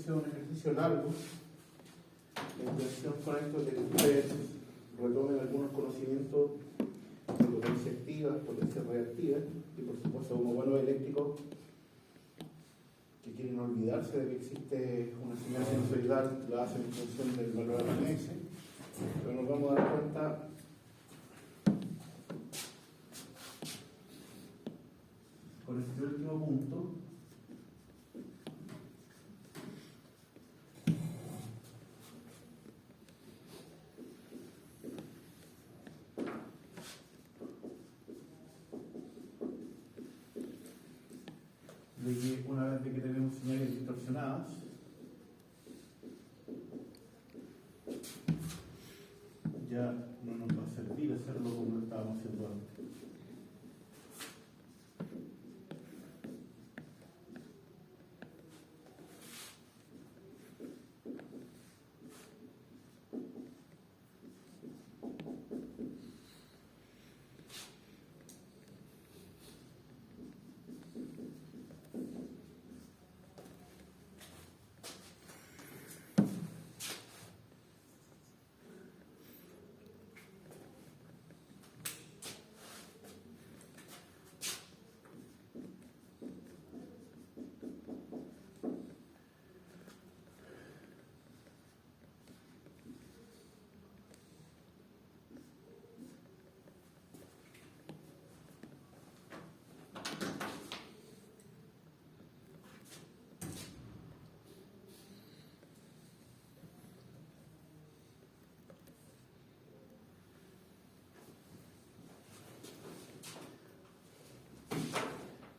sea un ejercicio largo. La intención con esto es que ustedes retomen algunos conocimientos de potencia activa, potencia reactiva, y por supuesto como buenos eléctricos que quieren olvidarse de que existe una señal sinusoidal, la hacen en función del valor RMS, pero nos vamos a dar cuenta con este último punto de que una vez de que tenemos señales distorsionadas, ya no nos va a servir hacerlo como lo estábamos haciendo antes.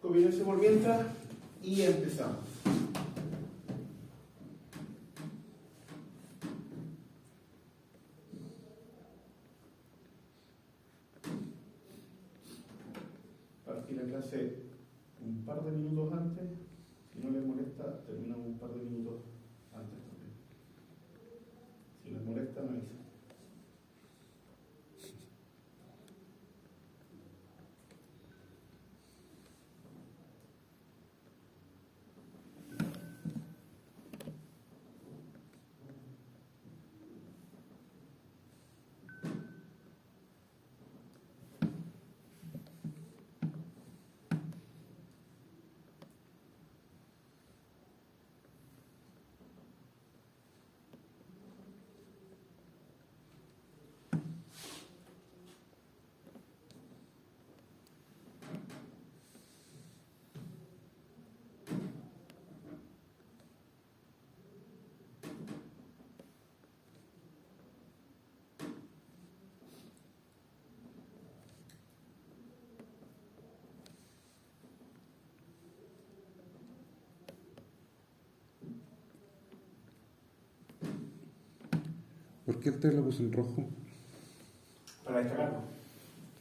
Combinarse por mientras y empezamos. Partí la clase un par de minutos antes. Si no les molesta, terminamos un par de minutos antes también. Si les molesta, me avisan. ¿Por qué usted lo puso en rojo? Para destacarlo.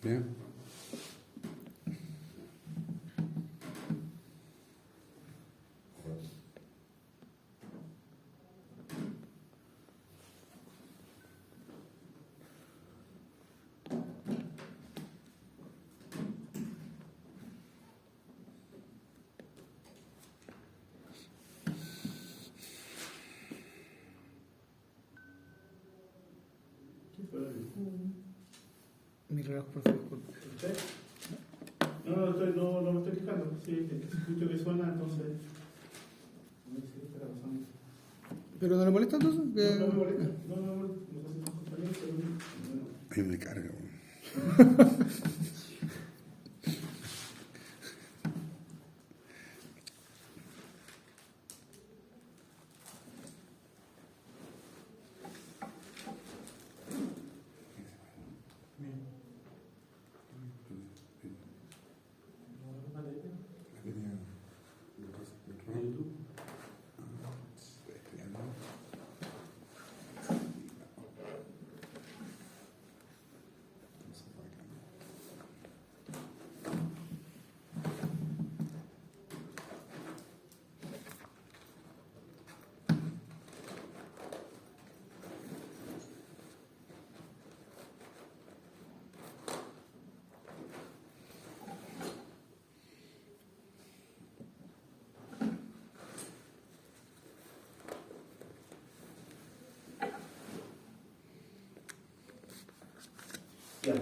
¿Ya? Mi reloj, por favor. ¿Usted? No me estoy fijando. Sí, si escucho que suena, entonces. No sé qué está pasando. ¿Pero no le molesta entonces? No me molesta. No sé si son compañeros, pero bueno. Ahí me carga, güey.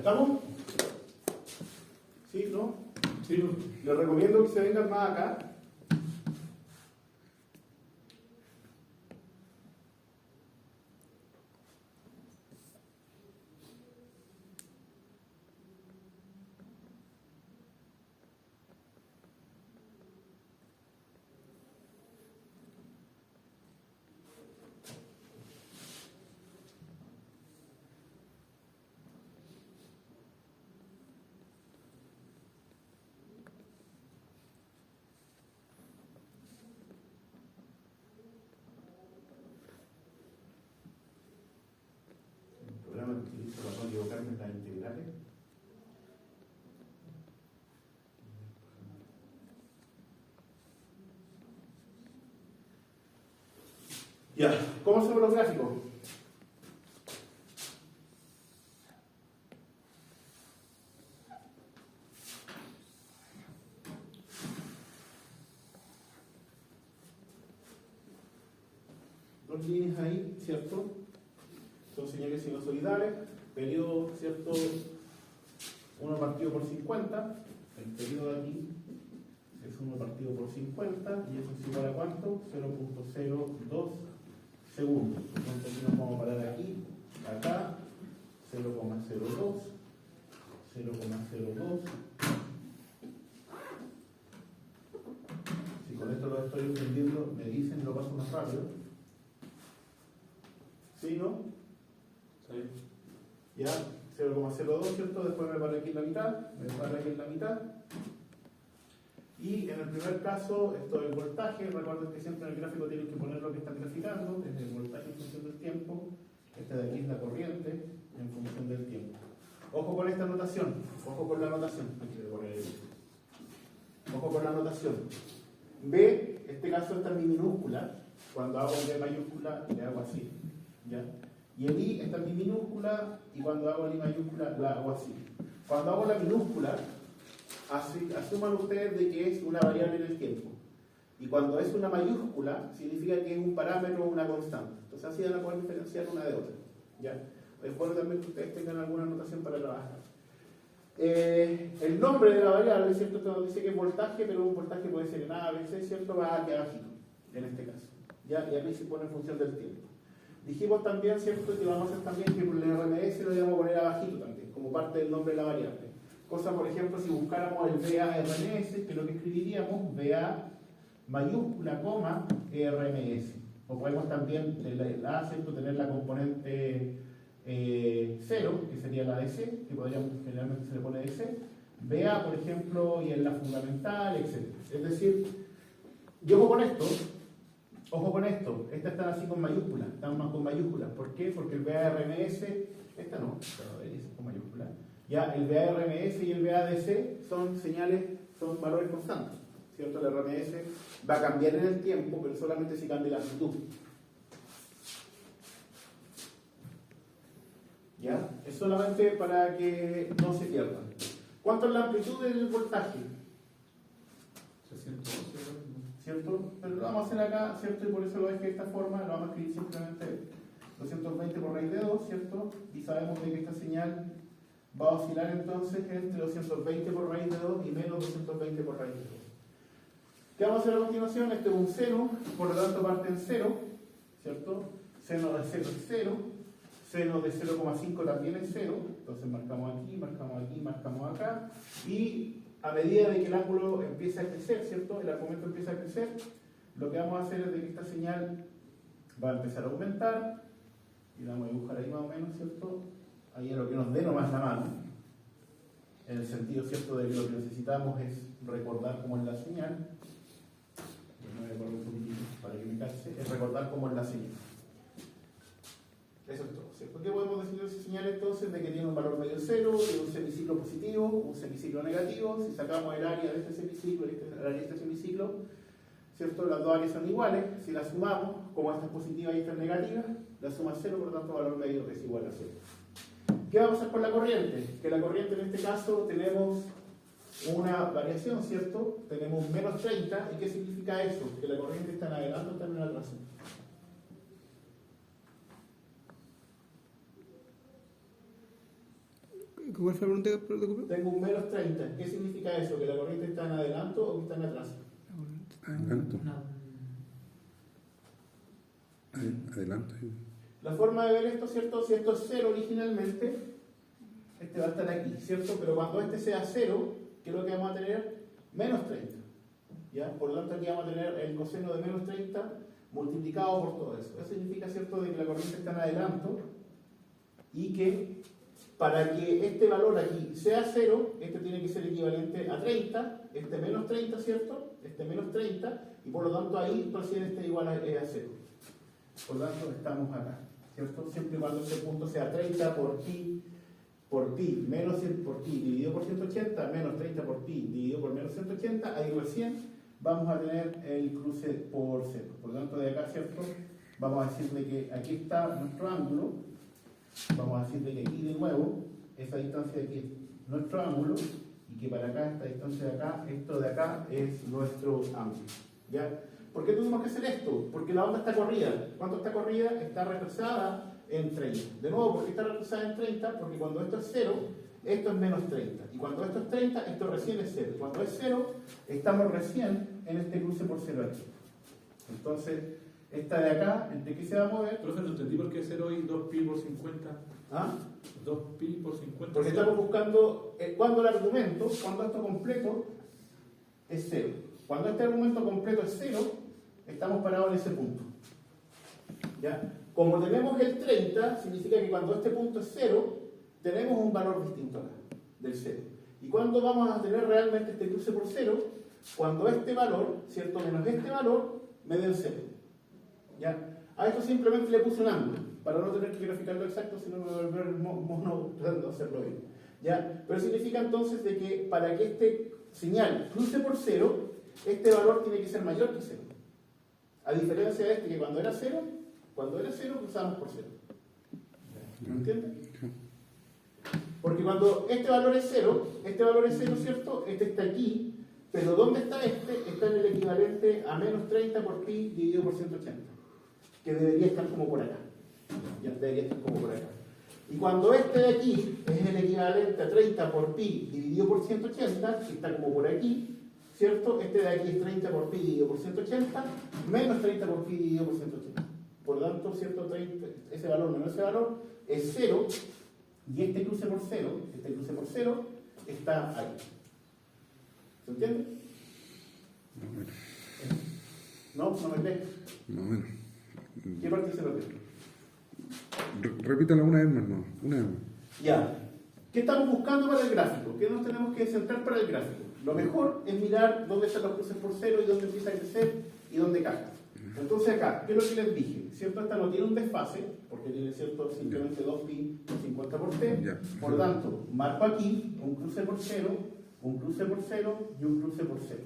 ¿Estamos? ¿Sí? ¿No? Sí, Les recomiendo que se vengan más acá. El programa que utilizo para no equivocarme en las integrales. Ya, ¿cómo hacemos los gráficos? Dos líneas ahí, ¿cierto? Son señales sinusoidales, periodo, ¿cierto? 1 partido por 50, el periodo de aquí es 1 partido por 50, y eso es igual a ¿cuánto? 0.02 segundos. Entonces aquí nos vamos a parar aquí, acá, 0,02, 0,02. Si con esto lo estoy entendiendo, me dicen, lo paso más rápido. ¿Sí, no? sí. Ya, 0,02, ¿cierto? Después me paro aquí en la mitad, me paro aquí en la mitad. Y en el primer caso, esto es el voltaje. Recuerden que siempre en el gráfico tienen que poner lo que están graficando, es el voltaje en función del tiempo. Este de aquí es la corriente en función del tiempo. Ojo con esta notación, ojo con la notación. Aquí voy a poner el... Ojo con la notación. B, este caso está en mi minúscula. Cuando hago B mayúscula, le hago así. ¿Ya? Y el I está en mi minúscula, y cuando hago el I mayúscula, la hago así. Cuando hago la minúscula, asuman ustedes de que es una variable en el tiempo. Y cuando es una mayúscula, significa que es un parámetro o una constante. Entonces así van a poder diferenciar una de otra. ¿Ya? Es bueno también que ustedes tengan alguna anotación para trabajar. El nombre de la variable, ¿cierto? Esto nos dice que es voltaje, pero un voltaje puede ser en A, B, C, ¿cierto? Va aquí abajito, en este caso. ¿Ya? Y aquí se pone en función del tiempo. Dijimos también, ¿cierto?, que vamos a hacer también que por el RMS lo íbamos a poner abajito también, como parte del nombre de la variable. Cosa, por ejemplo, si buscáramos el VA-RMS, que es lo que escribiríamos, VA mayúscula, coma, RMS. O podemos también, el A, ¿cierto?, tener la componente 0, que sería la de C, que podríamos, generalmente se le pone de C. VA, por ejemplo, y en la fundamental, etc. Es decir, yo ojo con esto, estas están así con mayúsculas, están más con mayúsculas. ¿Por qué? Porque el VARMS, esta no, pero es con mayúsculas. Ya el VARMS y el VADC son señales, son valores constantes, ¿cierto? El RMS va a cambiar en el tiempo, pero solamente si cambia la amplitud. ¿Ya? Es solamente para que no se pierdan. ¿Cuánto es la amplitud del voltaje? 612, ¿Cierto? Pero lo vamos a hacer acá, ¿cierto? Y por eso lo dejé de esta forma, lo vamos a escribir simplemente 220 por raíz de 2, ¿cierto? Y sabemos de que esta señal va a oscilar entonces entre 220 por raíz de 2 y menos 220 por raíz de 2. ¿Qué vamos a hacer a continuación? Este es un seno, por lo tanto parte en 0, ¿cierto? Seno de 0 es 0, seno de 0,5 también es 0, entonces marcamos aquí, marcamos acá, y a medida de que el ángulo empieza a crecer, ¿cierto? El argumento empieza a crecer, lo que vamos a hacer es de que esta señal va a empezar a aumentar, y la vamos a dibujar ahí más o menos, ¿cierto? Ahí es lo que nos dé nomás la mano, en el sentido, ¿cierto?, de que lo que necesitamos es recordar cómo es la señal. Me voy a poner un poquitito para que me calce, es recordar cómo es la señal. Eso es todo, ¿cierto? ¿Qué podemos decir de esa señal entonces? De que tiene un valor medio cero, de un semiciclo positivo, un semiciclo negativo. Si sacamos el área de este semiciclo y el área de este semiciclo, ¿cierto? Las dos áreas son iguales. Si las sumamos, como esta es positiva y esta es negativa, la suma es cero, por lo tanto valor medio es igual a cero. ¿Qué vamos a hacer con la corriente? Que la corriente en este caso tenemos una variación, ¿cierto? Tenemos menos 30. ¿Y qué significa eso? Que la corriente está en adelante o está en atrás. ¿Cuál fue la pregunta que te ocupé? Tengo un menos 30. ¿Qué significa eso? ¿Que la corriente está en adelanto o que está en atrás? Adelanto. Adelante. La forma de ver esto, ¿cierto? Si esto es 0 originalmente, este va a estar aquí, ¿cierto? Pero cuando este sea 0, ¿qué es lo que vamos a tener? Menos 30. ¿Ya? Por lo tanto, aquí vamos a tener el coseno de menos 30 multiplicado por todo eso. Eso significa, ¿cierto?, de que la corriente está en adelanto y que para que este valor aquí sea 0, este tiene que ser equivalente a 30, este menos 30, ¿cierto? Este menos 30, y por lo tanto ahí recién este igual a 0. Por lo tanto, estamos acá, ¿cierto? Siempre y cuando ese punto sea 30 por pi menos 100 por pi dividido por 180, menos 30 por pi dividido por menos 180, ahí recién vamos a tener el cruce por 0. Por lo tanto, de acá, ¿cierto? Vamos a decirle que aquí está nuestro ángulo, vamos a decirle que aquí de nuevo, esa distancia de aquí es nuestro ángulo, y que para acá, esta distancia de acá, esto de acá es nuestro ángulo, ¿ya? ¿Por qué tuvimos que hacer esto? Porque la onda está corrida. ¿Cuánto está corrida? Está retrasada en 30. De nuevo, ¿por qué está retrasada en 30? Porque cuando esto es 0, esto es menos 30. Y cuando esto es 30, esto recién es 0. Cuando es 0, estamos recién en este cruce por 0 aquí. Entonces, esta de acá, ¿entre qué se va a mover? Profe, no entendí por qué 0 y 2pi por 50. ¿Ah? 2pi por 50. Porque estamos buscando cuando el argumento, cuando esto completo es 0. Cuando este argumento completo es 0, estamos parados en ese punto. ¿Ya? Como tenemos el 30, significa que cuando este punto es 0, tenemos un valor distinto acá, del 0. ¿Y cuándo vamos a tener realmente este cruce por 0? Cuando este valor, ¿cierto?, menos este valor, me den 0. ¿Ya? A esto simplemente le puse un ángulo, para no tener que graficarlo exacto, sino me voy a volver mono tratando de hacerlo bien. ¿Ya? Pero significa entonces de que para que este señal cruce por 0, este valor tiene que ser mayor que 0. A diferencia de este, que cuando era 0 cruzábamos por 0. ¿Me entienden? Porque cuando este valor es 0, ¿cierto? Este está aquí, pero ¿dónde está este? Está en el equivalente a menos 30 por pi dividido por 180, que debería estar como por acá. Ya debería estar como por acá. Y cuando este de aquí es el equivalente a 30 por pi dividido por 180, que está como por aquí, ¿cierto? Este de aquí es 30 por pi dividido por 180, menos 30 por pi dividido por 180. Por lo tanto, ¿cierto? Ese valor menos ese valor es 0, y este cruce por 0 está ahí. ¿Se entiende? ¿No? ¿No me crees? Más o menos. ¿Qué parte se lo cree? Repítalo una vez más, no. Una vez más. Ya. ¿Qué estamos buscando para el gráfico? ¿Qué nos tenemos que centrar para el gráfico? Lo mejor es mirar dónde están los cruces por 0 y dónde empieza a crecer y dónde cae. Entonces acá, ¿qué es lo que les dije? ¿Cierto? Esta no tiene un desfase, porque tiene, ¿cierto?, simplemente 2pi por 50 por t. Por lo tanto, marco aquí un cruce por 0, un cruce por 0 y un cruce por 0.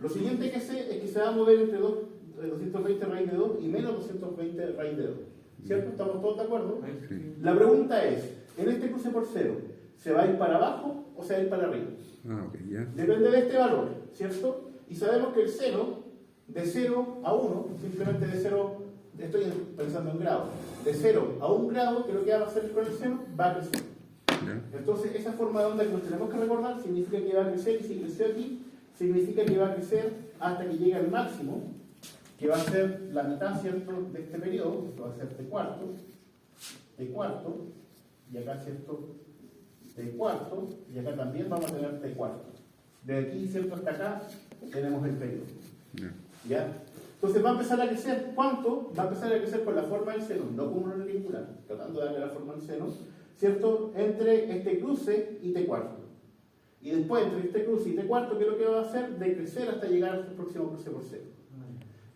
Lo siguiente que sé es que se va a mover entre 220 raíz de 2 y menos 220 raíz de 2. ¿Cierto? ¿Estamos todos de acuerdo? Sí. La pregunta es, en este cruce por 0, ¿se va a ir para abajo o se va a ir para arriba? Ah, ok, ya. Depende de este valor, ¿cierto? Y sabemos que el seno, de 0 a 1, simplemente de 0, estoy pensando en grados, de 0 a 1 grado, que es lo que va a hacer con el seno, va a crecer. Ya. Entonces, esa forma de onda que nos tenemos que recordar significa que va a crecer, y si creció aquí, significa que va a crecer hasta que llegue al máximo, que va a ser la mitad, ¿cierto?, de este periodo. Esto va a ser t cuarto, y acá, ¿cierto?, t cuarto, y acá también vamos a tener t cuarto. De aquí, ¿cierto?, hasta acá tenemos el periodo. Ya. ¿Ya? Entonces va a empezar a crecer, ¿cuánto? Va a empezar a crecer por la forma del seno, no como un vincular, tratando de darle la forma del seno, ¿cierto?, entre este cruce y t cuarto. Y después, entre este cruce y t cuarto, ¿qué es lo que va a hacer? Decrecer hasta llegar al próximo cruce por 0.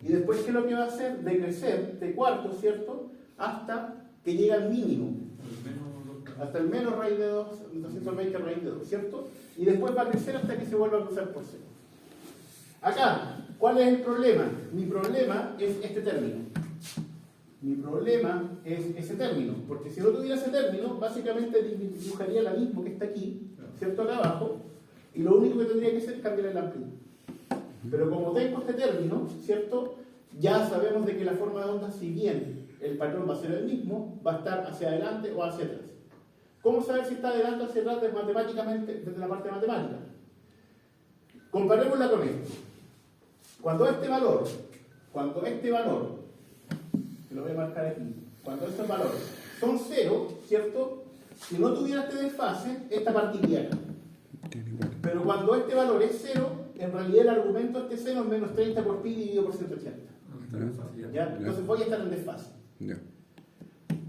Y después, ¿qué es lo que va a hacer? Decrecer t cuarto, ¿cierto?, hasta que llegue al mínimo. Hasta el menos raíz de 2, 220 raíz de 2, ¿cierto? Y después va a crecer hasta que se vuelva a cruzar por 0. Acá, ¿cuál es el problema? Mi problema es este término. Mi problema es ese término, porque si no tuviera ese término, básicamente dibujaría la misma que está aquí, ¿cierto?, acá abajo, y lo único que tendría que hacer es cambiar el amplitud. Pero como tengo este término, ¿cierto?, ya sabemos de que la forma de onda, si bien el patrón va a ser el mismo, va a estar hacia adelante o hacia atrás. ¿Cómo saber si está adelante o hacia atrás matemáticamente, desde la parte matemática? Comparémosla con esto. Cuando este valor, que lo voy a marcar aquí, cuando estos valores son 0, ¿cierto? Si no tuviera este desfase, esta partiría acá. Tiene igual. Pero cuando este valor es 0, en realidad el argumento este seno es menos 30 por pi dividido por 180. Está bien fácil ya. ¿Ya? Entonces voy a estar en desfase. Ya.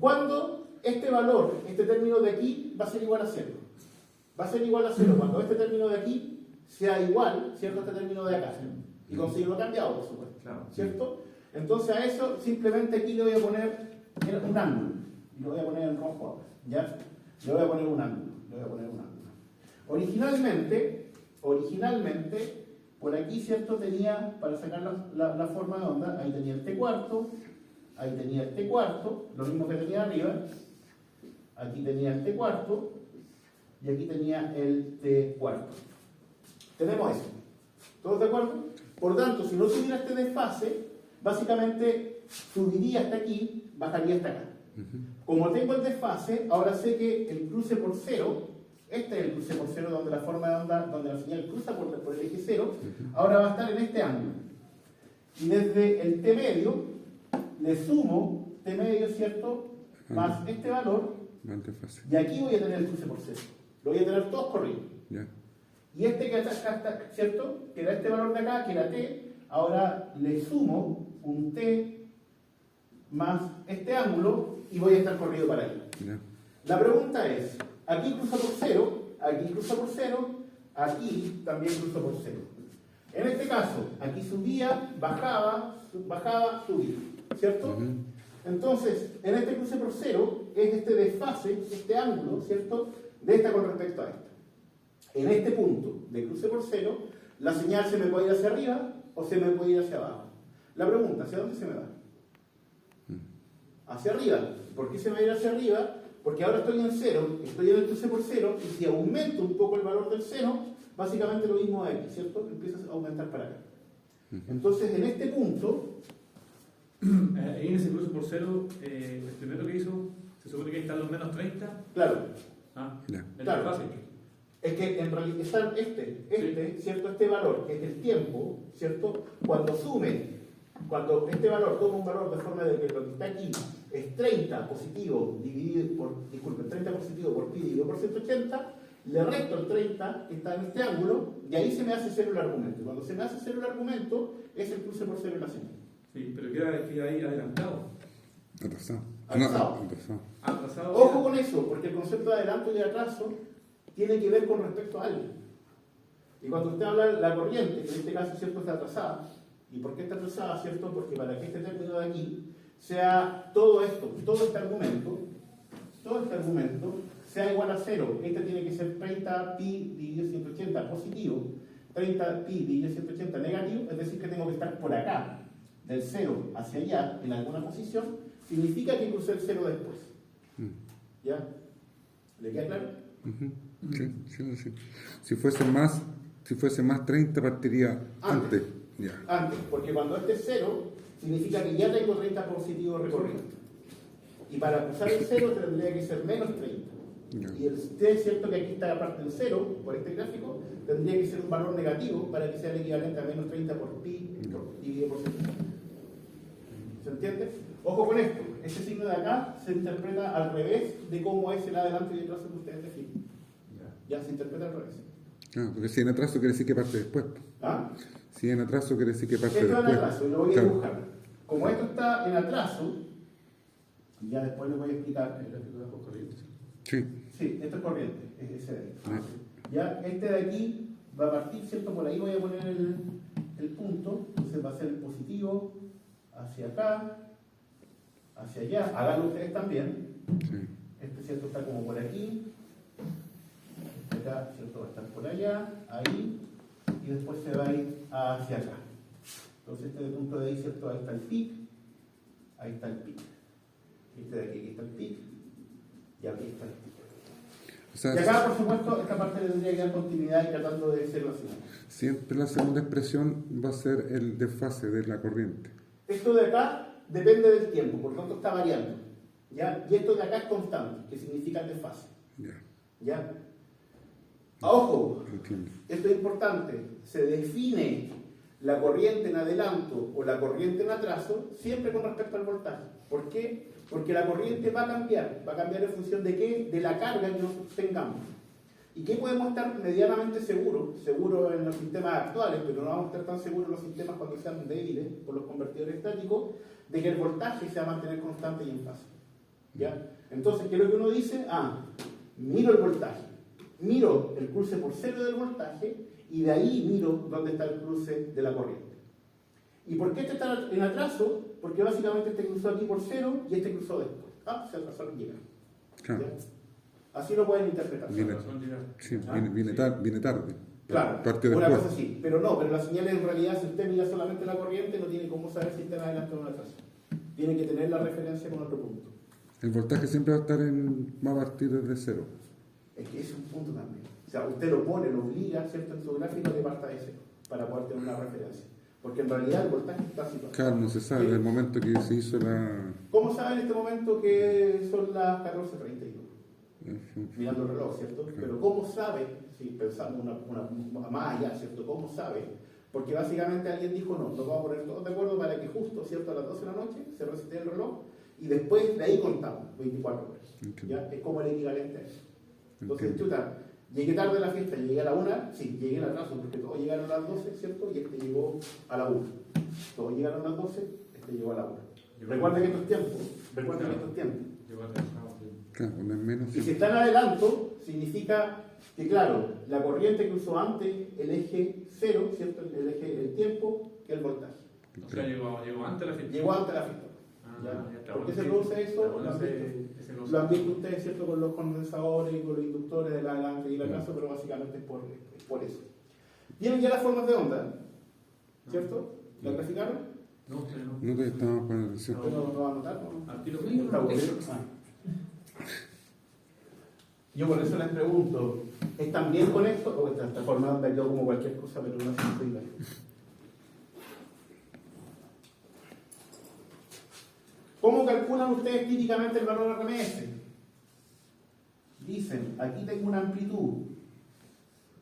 Cuando este valor, este término de aquí, va a ser igual a 0. Va a ser igual a 0 cuando este término de aquí sea igual, ¿cierto? A este término de acá. Y conseguirlo cambiado, por supuesto. Claro. ¿Cierto? Entonces a eso simplemente aquí le voy a poner un ángulo. Y lo voy a poner en rojo ahora. ¿Ya? Le voy a poner un ángulo. Originalmente, por aquí, ¿cierto? Tenía, para sacar la forma de onda, ahí tenía el T cuarto, ahí tenía el T cuarto, lo mismo que tenía arriba, aquí tenía el T cuarto, y aquí tenía el T cuarto. Tenemos eso. ¿Todos de acuerdo? Por tanto, si no tuviera este desfase, básicamente subiría hasta aquí, bajaría hasta acá. Como tengo el desfase, ahora sé que el cruce por 0, este es el cruce por 0 donde la forma de onda, donde la señal cruza por el eje 0, ahora va a estar en este ángulo. Y desde el T medio, le sumo T medio, ¿cierto? Más este valor, Más desfase. y aquí voy a tener el cruce por 0. Lo voy a tener todos corridos. Ya. Y este que acá está, ¿cierto? Que era este valor de acá, que era T, ahora le sumo un T más este ángulo y voy a estar corrido para allá. Ya. La pregunta es, aquí cruza por 0, aquí cruza por 0, aquí también cruza por 0. En este caso, aquí subía, bajaba, subía, ¿cierto? Entonces, en este cruce por 0 es este desfase, este ángulo, ¿cierto? De esta con respecto a esta. En este punto de cruce por 0, la señal se me puede ir hacia arriba o se me puede ir hacia abajo. La pregunta, ¿hacia dónde se me va? Hacia arriba. ¿Por qué se me va a ir hacia arriba? Porque ahora estoy en 0, estoy en el cruce por 0, y si aumento un poco el valor del seno, básicamente lo mismo de aquí, ¿cierto? Empieza a aumentar para acá. Entonces, en este punto, Ahí en ese cruce por 0, el primero que hizo, se supone que ahí están los menos 30. claro, Es Claro. fácil. es que en realidad está ¿cierto? Este valor, que es el tiempo, ¿cierto? Cuando este valor toma un valor de forma de que lo que está aquí es 30 positivo dividido por, 30 positivo por pi dividido por 180, le resto el 30 que está en este ángulo, y ahí se me hace cero el argumento. Cuando se me hace cero el argumento, es el cruce por 0 en la señal. Sí, pero queda ahí adelantado. Atrasado. Atrasado. No, atrasado. Atrasado. Ojo con eso, porque el concepto de adelanto y de atraso tiene que ver con respecto a algo. Y cuando usted habla de la corriente, que en este caso, ¿cierto?, está atrasada. ¿Y por qué está atrasada, cierto? Porque para que este término de aquí sea todo esto, todo este argumento, sea igual a 0. Este tiene que ser 30 pi dividido 180 positivo, 30 pi dividido 180 negativo, es decir, que tengo que estar por acá, del 0 hacia allá, en alguna posición, significa que crucé el 0 después. ¿Ya? ¿Le queda claro? Sí. Si fuese más 30 partiría antes. Ya. Antes, porque cuando este es 0, significa que ya tengo 30 positivo recorrido. Y para cruzar el 0 tendría que ser menos 30. Ya. Y es cierto que aquí está la parte del 0, por este gráfico, tendría que ser un valor negativo para que sea el equivalente a menos 30 por pi dividido por 100. ¿Se entiende? Ojo con esto, este signo de acá se interpreta al revés de cómo es el adelante y el atraso que ustedes definen. Ya se interpreta al revés. Ah, porque si en atraso quiere decir que parte después. ¿Ah? Si en atraso quiere decir que parte Esto después. en atraso, y lo voy a Claro. dibujar. Como esto está en atraso, y ya después les voy a explicar. Sí. Sí, esto es corriente, es ese de ahí. Ah. Ya, este de aquí va a partir, ¿cierto? Por ahí voy a poner el punto, entonces va a ser el positivo hacia acá, hacia allá. Háganlo ustedes también. Sí. Este, ¿cierto? Está como por aquí. Este acá, ¿cierto? Va a estar por allá, ahí, y después se va a ir hacia acá. Entonces este punto de ahí, ¿cierto? Ahí está el pic, ahí está el pic. Este de aquí está el pic, y aquí está el pic. O sea, Y acá, por supuesto, esta parte le tendría que dar continuidad y tratando de hacerlo así. siempre la segunda expresión va a ser el desfase de la corriente. Esto de acá depende del tiempo, por lo tanto está variando. ¿Ya? Y esto de acá es constante, que significa el desfase. Ya, ¿Ya? Ojo, entiendo. esto es importante, se define la corriente en adelanto o la corriente en atraso siempre con respecto al voltaje. ¿Por qué? Porque la corriente va a cambiar en función de qué, de la carga que nosotros tengamos. ¿Y qué podemos estar medianamente seguros en los sistemas actuales, pero no vamos a estar tan seguros en los sistemas cuando sean débiles, por los convertidores estáticos, de que el voltaje se va a mantener constante y en fase? ¿Ya? Entonces, ¿qué es lo que uno dice? Miro el voltaje, miro el cruce por cero del voltaje y de ahí miro dónde está el cruce de la corriente. ¿Y por qué este está en atraso? Porque básicamente este cruzó aquí por cero y este cruzó después. Se atrasó al llegar. Claro. ¿Ya? Así lo pueden interpretar. Sí, viene tarde. Claro, Parte una después. cosa así. Pero no, pero la señal en realidad, si usted mira solamente la corriente, no tiene cómo saber si está en adelante o en atrás. Tiene que tener la referencia con otro punto. El voltaje siempre va a partir desde cero. Es que ese es un punto también. O sea, usted lo pone, lo obliga, ¿cierto?, en su gráfico de parta de cero, para poder tener una referencia. Porque en realidad el voltaje está situado. Claro, no se sabe ¿Sí? desde el momento que se hizo la... ¿Cómo sabe en este momento que son las 14:31? Mirando el reloj, ¿cierto? Claro. Pero ¿cómo sabe? Si pensamos más allá, ¿cierto? ¿Cómo sabe? Porque básicamente alguien dijo, no, nos vamos a poner todos de acuerdo para que justo, ¿cierto?, a las 12 de la noche se resete el reloj y después de ahí contamos 24 horas. Entiendo. ¿Ya? Es como el equivalente a eso. Entonces, Entiendo. chuta, llegué tarde a la fiesta, llegué a la 1, sí, llegué en atraso porque todos llegaron a las 12, ¿cierto? Y este llegó a la 1. Todos llegaron a las 12, este llegó a la 1. Recuerden que estos tiempos, Llegó atrasado, sí. Claro, no es menos. Y si está en adelanto, significa que, claro, la corriente cruzó antes el eje 0, ¿cierto? El eje del tiempo, que el voltaje. O sea, llegó antes de la fiesta. Llegó antes de la fiesta. Ya está. ¿Por qué se produce eso? Lo han visto ustedes, ¿cierto?, con los condensadores y con los inductores del adelante y el atraso, pero básicamente es por eso. Tienen ya las formas de onda, ¿cierto? ¿La graficaron? No, usted no. No te estamos poniendo atención. ¿Usted no lo va a anotar? ¿No? Al tiro Está bueno. Yo por eso les pregunto, ¿están bien con esto? O esta forma de onda quedó como cualquier cosa, pero no se entiende. ¿Cómo calculan ustedes típicamente el valor RMS? Dicen, aquí tengo una amplitud.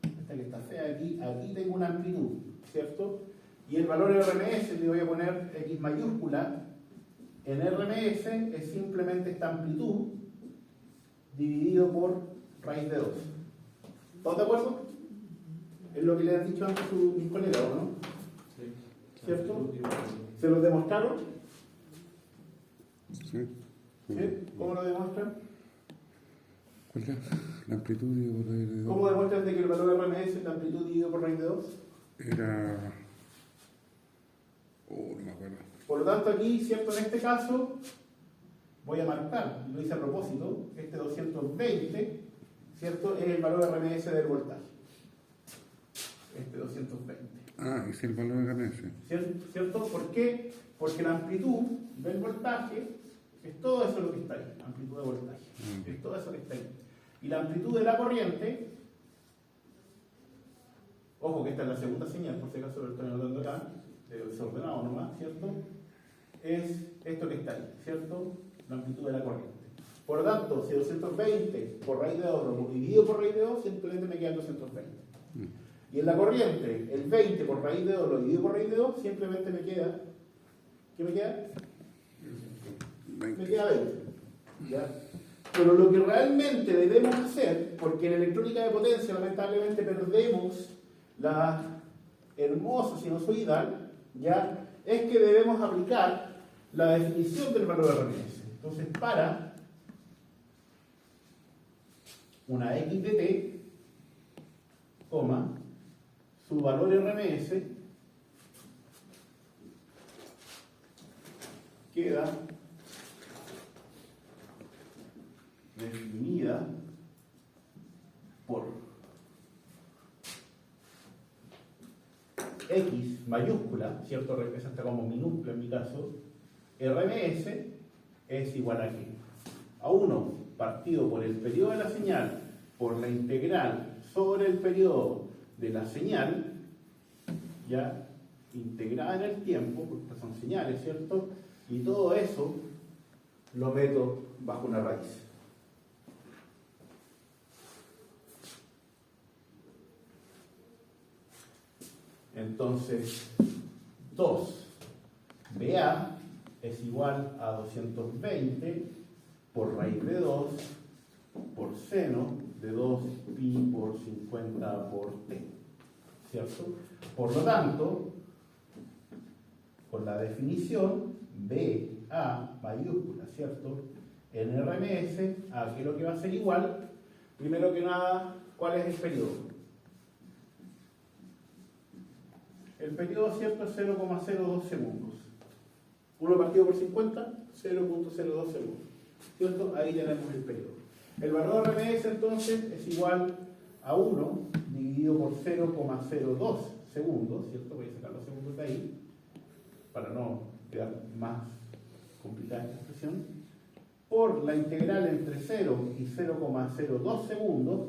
Esta que está fea aquí tengo una amplitud, ¿cierto? Y el valor RMS, le voy a poner X mayúscula. En RMS es simplemente esta amplitud dividido por raíz de 2. ¿Todos de acuerdo? Es lo que le han dicho antes mis colegas, ¿no? Sí. ¿Cierto? ¿Se los demostraron? Sí. ¿Sí? ¿Cómo lo demuestran? ¿Cuál es la amplitud? Digo, ¿Cómo demuestran de que el valor RMS es la amplitud dividido por raíz de 2? Era... no me acuerdo. Por lo tanto, aquí, ¿cierto? En este caso, voy a marcar, lo hice a propósito, este 220, ¿cierto?, es el valor RMS del voltaje. Este 220. Es el valor de RMS. ¿Cierto? ¿Por qué? Porque la amplitud del voltaje es todo eso lo que está ahí, amplitud de voltaje. Es todo eso que está ahí. Y la amplitud de la corriente, ojo que esta es la segunda señal, por si acaso lo estoy anotando acá, desordenado nomás, ¿cierto? Es esto que está ahí, ¿cierto? La amplitud de la corriente. Por lo tanto, si 220 por raíz de 2 lo dividido por raíz de 2, simplemente me quedan 220. Y en la corriente, el 20 por raíz de 2 lo dividido por raíz de 2, simplemente me queda... ¿Qué me queda? 20. Me queda 20. ¿Ya? Pero lo que realmente debemos hacer, porque en electrónica de potencia lamentablemente perdemos la hermosa sinusoidal, ¿ya?, es que debemos aplicar la definición del valor de RMS. Entonces, para una X de t, su valor RMS queda definida por X mayúscula, ¿cierto? Representa como minúscula en mi caso. RMS es igual a qué? A 1 partido por el periodo de la señal por la integral sobre el periodo de la señal, ya integrada en el tiempo, porque estas son señales, ¿cierto? Y todo eso lo meto bajo una raíz. Entonces, 2 BA es igual a 220 por raíz de 2 por seno de 2 pi por 50 por t, ¿cierto? Por lo tanto, con la definición BA mayúscula, ¿cierto? En RMS, ¿a qué es lo que va a ser igual? Primero que nada, ¿cuál es el periodo? El periodo, ¿cierto?, es 0,02 segundos. 1 partido por 50, 0,02 segundos. ¿Cierto? Ahí tenemos el periodo. El valor RMS entonces es igual a 1 dividido por 0,02 segundos, ¿cierto? Voy a sacar los segundos de ahí para no quedar más complicada esta expresión, por la integral entre 0 y 0,02 segundos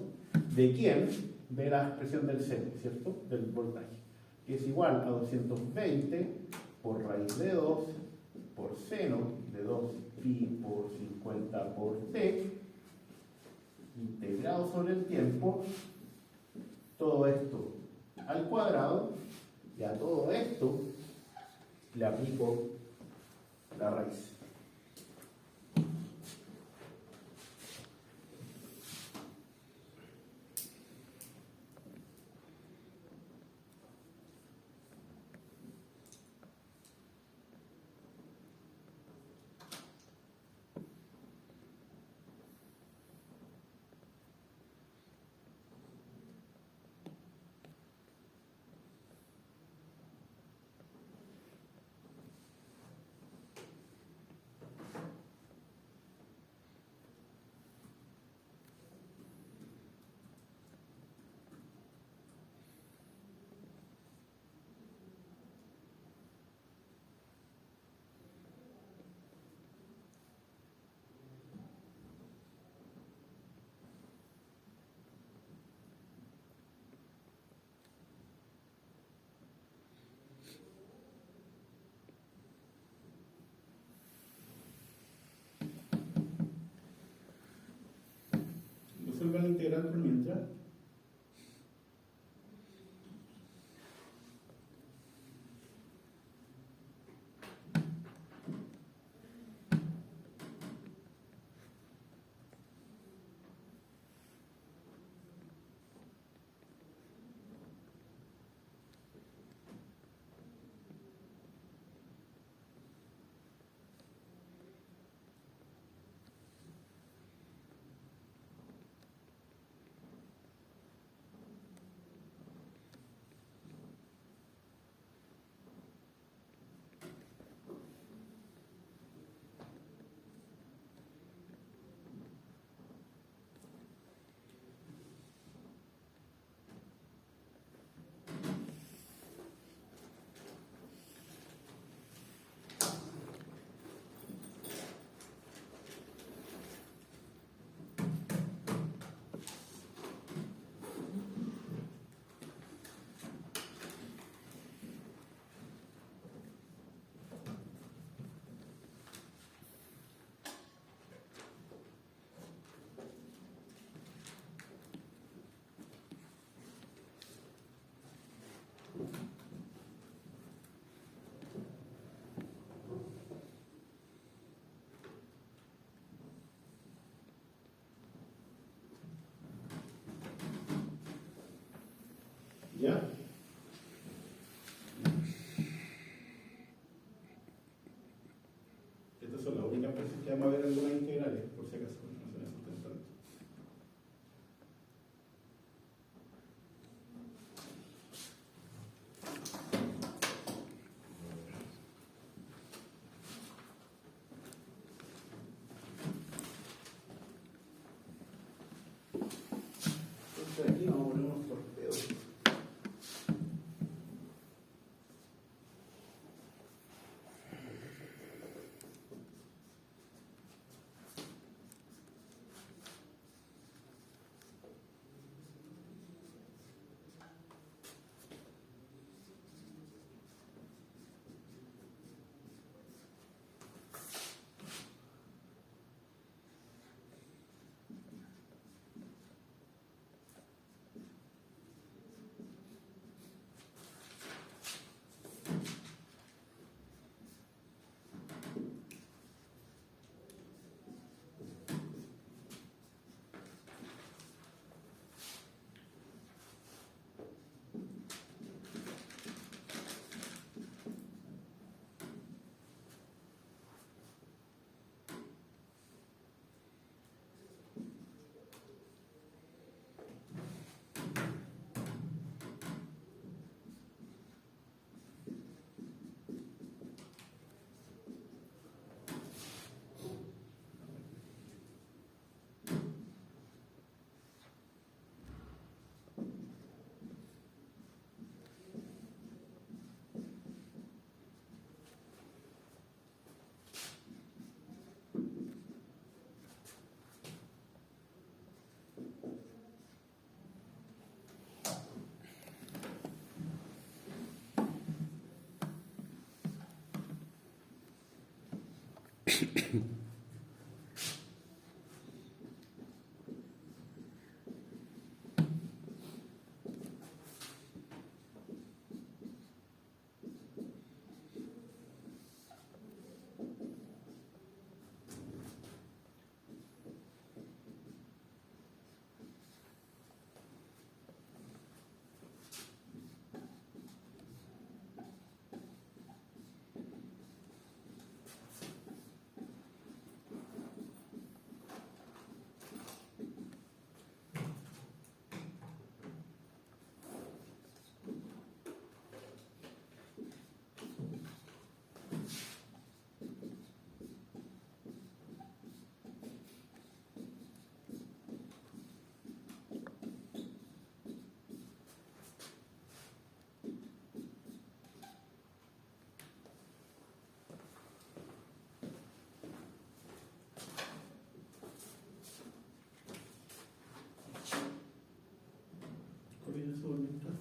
de quién? De la expresión del seno, ¿cierto? Del voltaje, que es igual a 220 por raíz de 2 por seno de 2 pi por 50 por t, integrado sobre el tiempo, todo esto al cuadrado, y a todo esto le aplico la raíz. Resuelvan la integral por mientras. ¿Ya? Estas son las únicas veces que vamos a ver algunas integrales, por si acaso, no se me asusten tanto. Entonces aquí vamos a poner unos torpedos. Corrige su voluntad.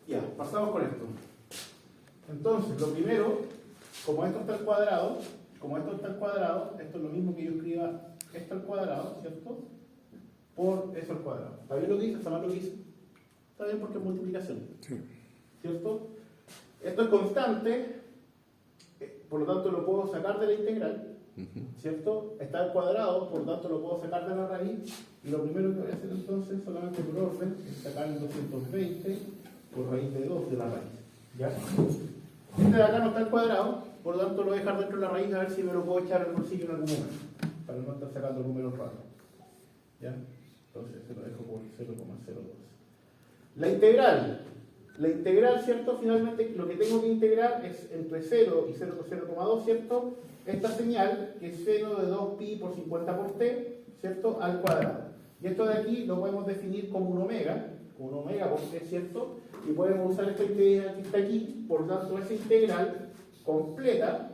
Ya, pasamos con esto. Entonces, lo primero, como esto está al cuadrado, esto es lo mismo que yo escriba esto al cuadrado, ¿cierto? Por eso al cuadrado. ¿Está bien lo que hice? ¿Está mal lo que hice? Está bien porque es multiplicación. Sí. ¿Cierto? Esto es constante, por lo tanto lo puedo sacar de la integral, ¿cierto? Está al cuadrado, por lo tanto lo puedo sacar de la raíz. Y lo primero que voy a hacer entonces, solamente por orden, es sacar el 220 por raíz de 2 de la raíz. ¿Ya? Este de acá no está al cuadrado, por lo tanto lo voy a dejar dentro de la raíz a ver si me lo puedo echar al bolsillo en algún momento, para no estar sacando números raros. ¿Ya? Entonces se lo dejo por 0,02. La integral, ¿cierto? Finalmente lo que tengo que integrar es entre 0 y 0,2, ¿cierto? Esta señal, que es seno de 2pi por 50 por t, ¿cierto? Al cuadrado. Y esto de aquí lo podemos definir como un omega por t, ¿cierto? Y podemos usar esta integral que está aquí, por lo tanto esa integral completa,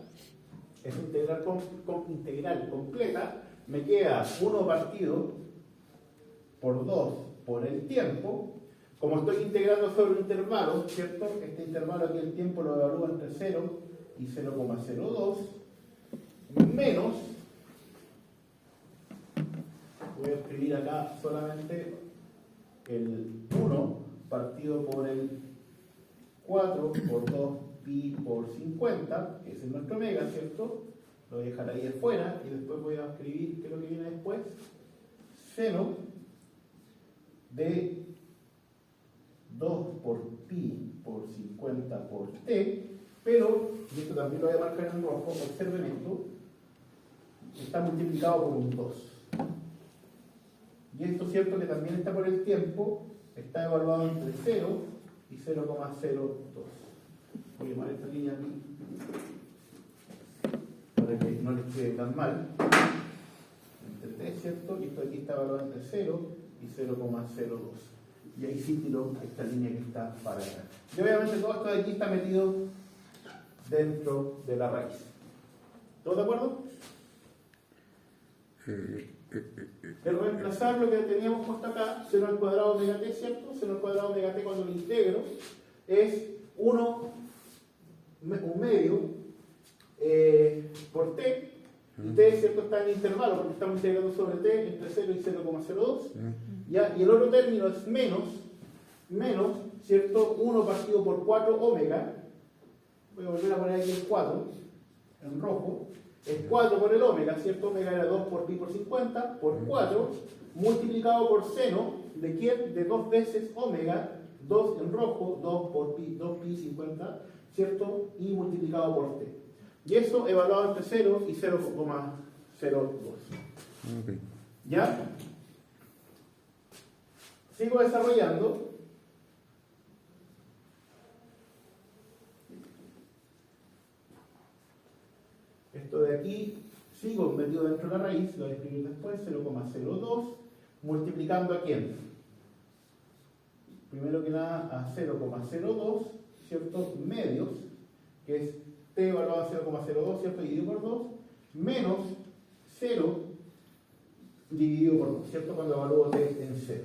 me queda 1 partido por 2 por el tiempo. Como estoy integrando sobre un intervalo, ¿cierto? Este intervalo aquí el tiempo lo evalúo entre 0 y 0,02, menos, voy a escribir acá solamente el 1 partido por el 4 por 2pi por 50, que es nuestro omega, ¿cierto? Lo voy a dejar ahí afuera y después voy a escribir, ¿qué es lo que viene después? Seno de 2 por pi por 50 por t, pero, y esto también lo voy a marcar en rojo, observen esto, está multiplicado por un 2. Y esto, cierto, que también está por el tiempo, está evaluado entre 0 y 0,02. Voy a llamar esta línea aquí, para que no les quede tan mal. Entre 3, ¿cierto? Y esto aquí está evaluado entre 0 y 0,02. Y ahí sí tiro esta línea que está para acá. Y obviamente todo esto de aquí está metido dentro de la raíz. ¿Todos de acuerdo? El reemplazar lo que teníamos puesto acá, seno al cuadrado omega t, ¿cierto? Seno al cuadrado omega t cuando lo integro es 1 un medio por t, y t, ¿cierto? Está en intervalo porque estamos integrando sobre t entre 0 y 0,02. ¿Ya? Y el otro término es menos ¿cierto? 1 partido por 4 omega, voy a volver a poner aquí el 4, en rojo, es 4 por el omega, ¿cierto? Omega era 2 por pi por 50, por 4, multiplicado por seno, ¿de quién? De 2 veces omega, 2 en rojo, 2 por pi, 2 pi 50, ¿cierto? Y multiplicado por t. Y eso evaluado entre 0 y 0,02. Ok. ¿Ya? Sigo desarrollando. Esto de aquí, sigo metido dentro de la raíz, lo voy a escribir después, 0,02, multiplicando a quién. Primero que nada a 0,02, ¿cierto? Medios, que es t evaluado a 0,02, ¿cierto? Dividido por 2, menos 0 dividido por 2, ¿cierto? Cuando evalúo t en 0.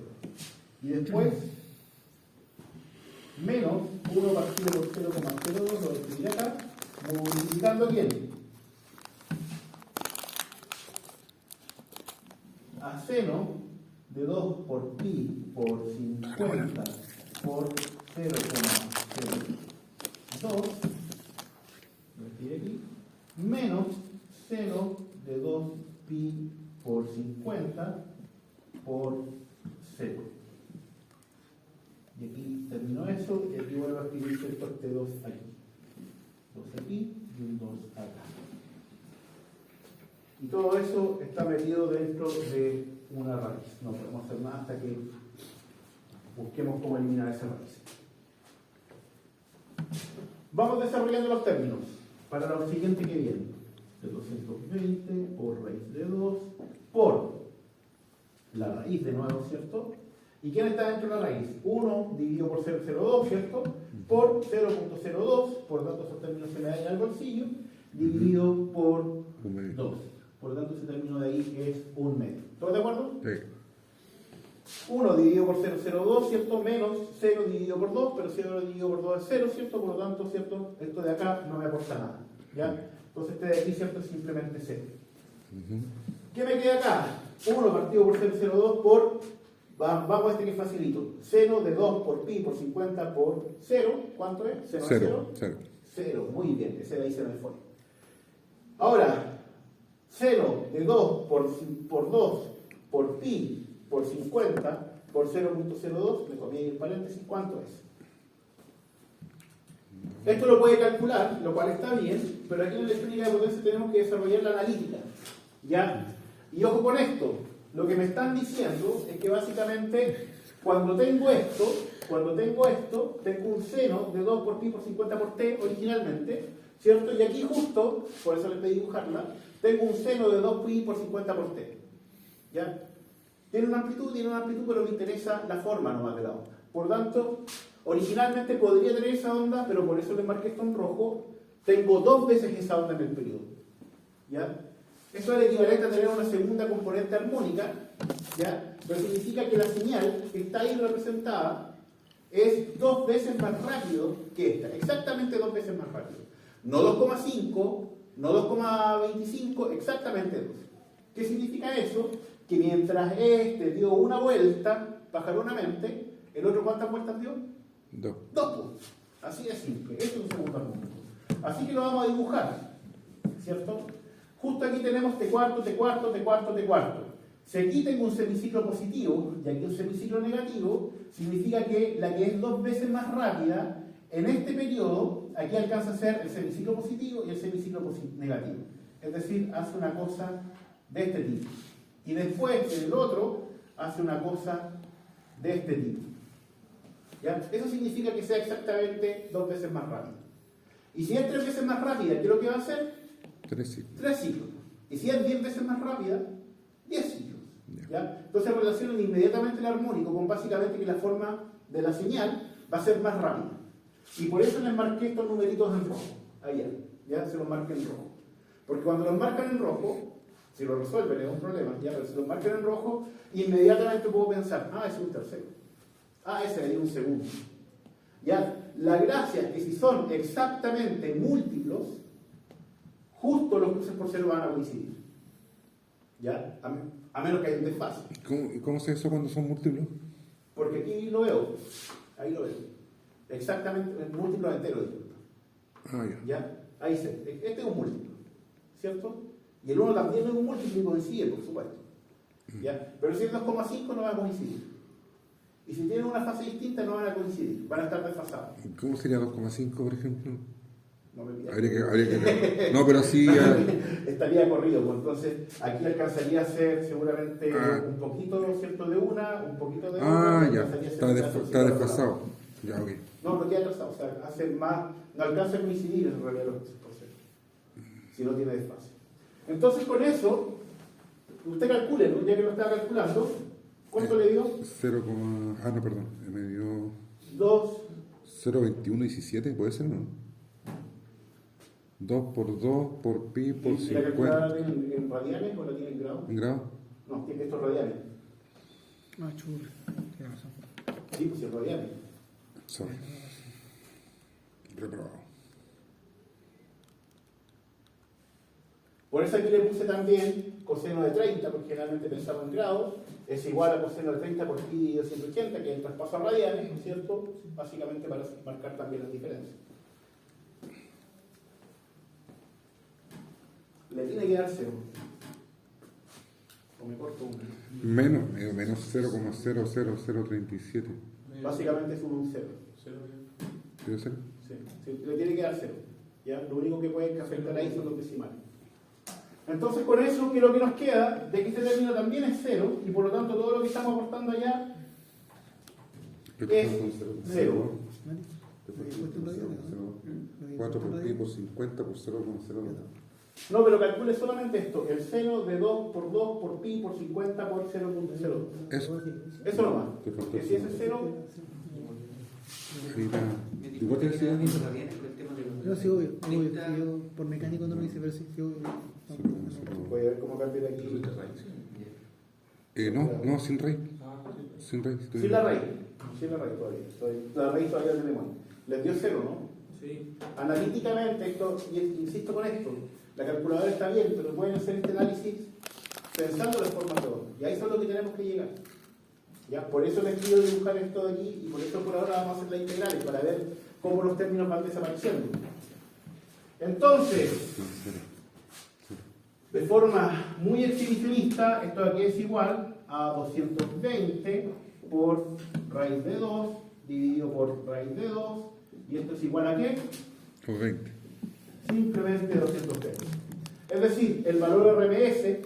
Y después, menos 1 partido por 0,02, lo voy a escribir acá, multiplicando a quién. A seno de 2 por pi por 50 por 0,02, lo escribí aquí, menos seno de 2 pi por 50 por 0. Y aquí termino eso, y aquí vuelvo a escribir este 2 aquí. 2 aquí y un 2 acá. Y todo eso está metido dentro de una raíz. No podemos hacer nada hasta que busquemos cómo eliminar esa raíz. Vamos desarrollando los términos para lo siguiente que viene. De 220 por raíz de 2 por la raíz de nuevo, ¿cierto? ¿Y quién está dentro de la raíz? 1 dividido por 0,02, ¿cierto? Por 0,02, por lo tanto esos términos se me dan al bolsillo, dividido por 2. Por lo tanto ese término de ahí es 1 medio. ¿Todos de acuerdo? Sí. 1 dividido por 0,02, ¿cierto? Menos 0 dividido por 2, pero 0 dividido por 2 es 0, ¿cierto? Por lo tanto, ¿cierto? Esto de acá no me aporta nada, ¿ya? Entonces este de aquí, ¿cierto? Es simplemente 0. ¿Qué me queda acá? 1 partido por 0,02 por, vamos a este que es facilito, seno de 2 por pi por 50 por 0, ¿cuánto es? ¿Seno de 0? 0, muy bien, ese de ahí se me fue. Ahora, seno de 2 por 2 por pi por 50 por 0,02, le comí ahí el paréntesis, ¿cuánto es? Esto lo puede calcular, lo cual está bien, pero aquí en la técnica de potencia tenemos que desarrollar la analítica, ¿ya? Y ojo con esto, lo que me están diciendo es que básicamente cuando tengo esto, tengo un seno de 2 por pi por 50 por t originalmente, ¿cierto? Y aquí justo, por eso les pedí dibujarla, tengo un seno de 2 pi por 50 por t, ¿ya? Tiene una amplitud, pero me interesa la forma nomás de la onda. Por tanto, originalmente podría tener esa onda, pero por eso le marqué esto en rojo. Tengo 2 veces esa onda en el periodo, ¿ya? Eso es el equivalente a tener una segunda componente armónica, ¿ya? Pero significa que la señal que está ahí representada es 2 veces más rápido que esta, exactamente 2 veces más rápido. No 2,5, no 2,25, exactamente 2. ¿Qué significa eso? Que mientras este dio una vuelta pajaronamente, ¿el otro cuántas vueltas dio? 2. 2 puntos. Así de simple. Esto es un segundo armónico. Así que lo vamos a dibujar, ¿cierto? Justo aquí tenemos T cuarto, T cuarto, T cuarto, T cuarto. Si aquí tengo un semiciclo positivo y aquí un semiciclo negativo, significa que la que es 2 veces más rápida, en este periodo, aquí alcanza a ser el semiciclo positivo y el semiciclo negativo. Es decir, hace una cosa de este tipo. Y después el otro hace una cosa de este tipo. ¿Ya? Eso significa que sea exactamente 2 veces más rápida. Y si es 3 veces más rápida, ¿qué es lo que va a hacer? 3 ciclos. 3 ciclos. Y si es 10 veces más rápida, 10 ciclos. ¿Ya? Entonces relacionan inmediatamente el armónico con básicamente que la forma de la señal va a ser más rápida. Y por eso les marqué estos numeritos en rojo. Allá. Ya se los marqué en rojo. Porque cuando los marcan en rojo, si lo resuelven es un problema, ya, pero si los marcan en rojo, inmediatamente puedo pensar, ese es un tercero. Ese es un segundo. ¿Ya? La gracia es que si son exactamente múltiplos, justo los cruces por cero van a coincidir. ¿Ya? A menos que haya un desfase. ¿Cómo se eso cuando son múltiplos? Porque aquí lo veo. Ahí lo veo. exactamente, múltiplos enteros, disculpa. Ah, ya. ¿Ya? Ahí se, este es un múltiplo, ¿cierto? Y el 1 también es un múltiplo y coincide, por supuesto. ¿Ya? Pero si es 2,5 no va a coincidir. Y si tienen una fase distinta no van a coincidir, van a estar desfasados. ¿Cómo sería 2,5 por ejemplo? No me pidas. Habría que no, pero sí. Estaría corrido, pues entonces aquí alcanzaría a ser seguramente un poquito, ¿cierto? De una, un poquito de otra. Ya, Alcanzaría a ser está desfasado. Ya, ok. No, no queda atrasado, o sea, hace más, no alcanza a coincidir en realidad los procesos, si no tiene desfase. Entonces con eso, usted calcule, ¿no? Ya que lo estaba calculando, ¿cuánto le dio? 0, no, perdón, me dio 2, 0,2117, ¿puede ser, no? 2 por 2 por pi por ¿y la calculada 50. en radianes o la tiene en grados? ¿En grado? No, tiene estos radianes. Ah, chulo. Tienes razón. Sí, pues es radianes. Sorry. Reprobado. Por eso aquí le puse también coseno de 30, porque generalmente pensamos en grados, es igual a coseno de 30 por pi dividido 180, que es el traspaso a radianes, ¿no es cierto? Básicamente para marcar también las diferencias. Le tiene que dar 0. O me corto uno. Menos 0,00037. Básicamente es un 0. ¿Debe ser? Sí, sí, le tiene que dar 0. ¿Ya? Lo único que puede afectar ahí son los decimales. Entonces con eso, ¿qué es lo que nos queda? De que este término también es 0, y por lo tanto todo lo que estamos aportando allá es 0. 4 por pi por 50 por 0,02. No, pero calcule solamente esto, el seno de 2 por pi por 50 por 0.02. Eso nomás. Que si ese es 0, Igual que decía. No, sí, obvio. Yo por mecánico no lo hice, pero sí, obvio. puede ver cómo cambia de aquí. No, sin raíz. Sin raíz. Sin la raíz. Sin la raíz todavía. La raíz todavía tenemos. Les dio 0, ¿no? Sí. Analíticamente, esto, y insisto con esto, la calculadora está bien, pero pueden hacer este análisis pensando las formas de orden. Y ahí es a lo que tenemos que llegar. ¿Ya? Por eso les pido dibujar esto de aquí y por eso por ahora vamos a hacer las integrales para ver cómo los términos van desapareciendo. Entonces, de forma muy exhibicionista, esto de aquí es igual a 220 por raíz de 2 dividido por raíz de 2, y esto es igual a ¿qué? O 20. Simplemente 220. Es decir, el valor RMS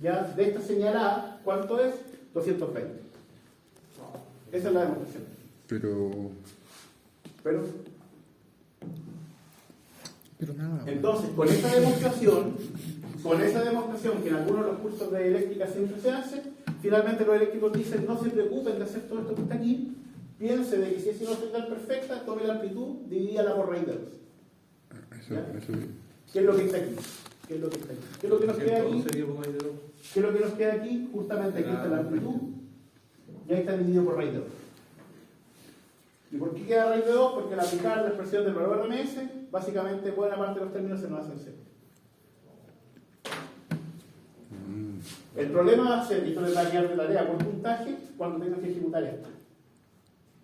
ya de esta señalada, ¿cuánto es? 220. Esa es la demostración. Pero nada. entonces, con esa demostración que en algunos de los cursos de eléctrica siempre se hace, finalmente los eléctricos dicen, no se preocupen de hacer todo esto que está aquí, piense de que si es sinusoidal perfecta, tome la amplitud, divídala por raíz de 2. eso. ¿Qué es lo que está aquí? ¿Qué es lo que está aquí? ¿Qué es lo que nos queda aquí? ¿Qué es lo que nos queda aquí? Justamente aquí está la amplitud y ahí está dividido por raíz de 2. ¿Y por qué queda raíz de 2? Porque al aplicar la expresión del valor RMS, básicamente buena parte de los términos se nos hacen 0. El problema va a ser, y esto les va a quedar de tarea por puntaje, cuando tengan que ejecutar esta.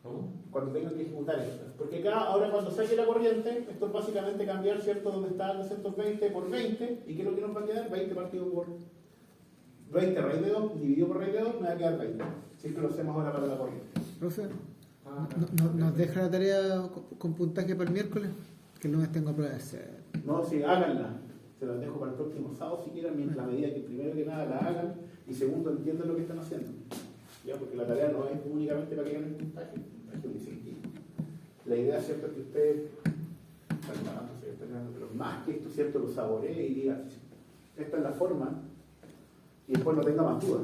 ¿Cómo? Cuando tengan que ejecutar esta. Porque acá, ahora cuando saque la corriente, esto es básicamente cambiar, ¿cierto?, donde está 220 por 20, ¿y qué es lo que nos va a quedar? 20 partido por 20 raíz de 2, dividido por raíz de 2, me va a quedar 20. Si es que lo hacemos ahora para la corriente. Profe, ¿nos deja la tarea con puntaje para el miércoles? Que el lunes tengo prueba de hacer. No, sí, háganla. Se las dejo para el próximo sábado si quieren, mientras la medida que primero que nada la hagan y segundo entiendan lo que están haciendo. ¿Ya? Porque la tarea no es únicamente para que ganen puntaje, el puntaje es un incentivo. La idea, ¿cierto?, es que usted, pero más que esto, ¿cierto?, lo saboree y diga, esta es la forma, y después no tenga más dudas.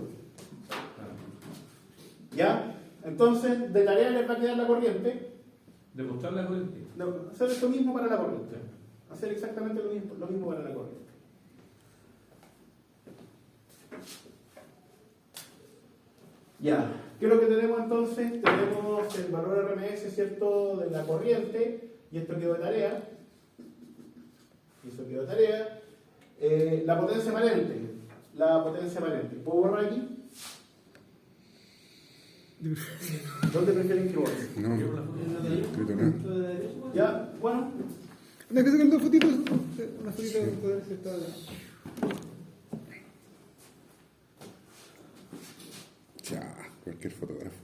¿Ya? Entonces, de tarea les va a quedar la corriente. Demostrar la corriente. No, hacer esto mismo para la corriente. Hacer exactamente lo mismo para la corriente. Ya, ¿qué es lo que tenemos entonces? Tenemos el valor RMS, ¿cierto?, de la corriente, y esto quedó de tarea. Y eso quedó de tarea. La potencia valente. ¿Puedo borrar aquí? ¿Dónde prefieren que vote? No, escrito nada. Ya, bueno, Una cosa que el dos fotitos, una fotito de poder ser toda la... Ya, cualquier fotógrafo.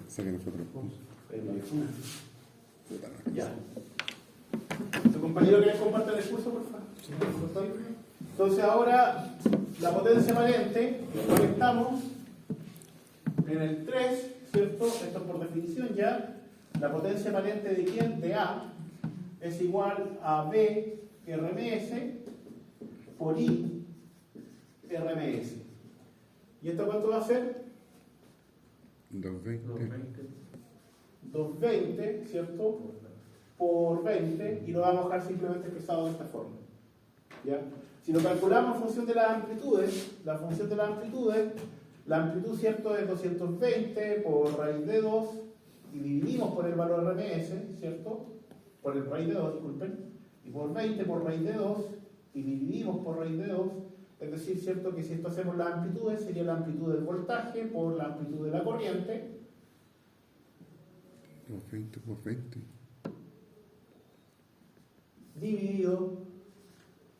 Saquen el fotógrafo. ya. ¿Tu compañero quiere compartir el curso, por favor? Entonces ahora la potencia aparente la conectamos en el 3, ¿cierto? Esto es por definición ya. La potencia aparente de quién? De A es igual a B RMS por I RMS. ¿Y esto cuánto va a ser? 220. 220, ¿cierto? Por 20, y lo vamos a dejar simplemente expresado de esta forma. ¿Ya? Si lo calculamos en función de las amplitudes, la amplitud, ¿cierto?, es 220 por raíz de 2, y dividimos por el valor RMS, ¿cierto? Por el raíz de 2, disculpen, y por 20 por raíz de 2, y dividimos por raíz de 2, es decir, ¿cierto?, que si esto hacemos las amplitudes, sería la amplitud del voltaje por la amplitud de la corriente. 220 por 20. Dividido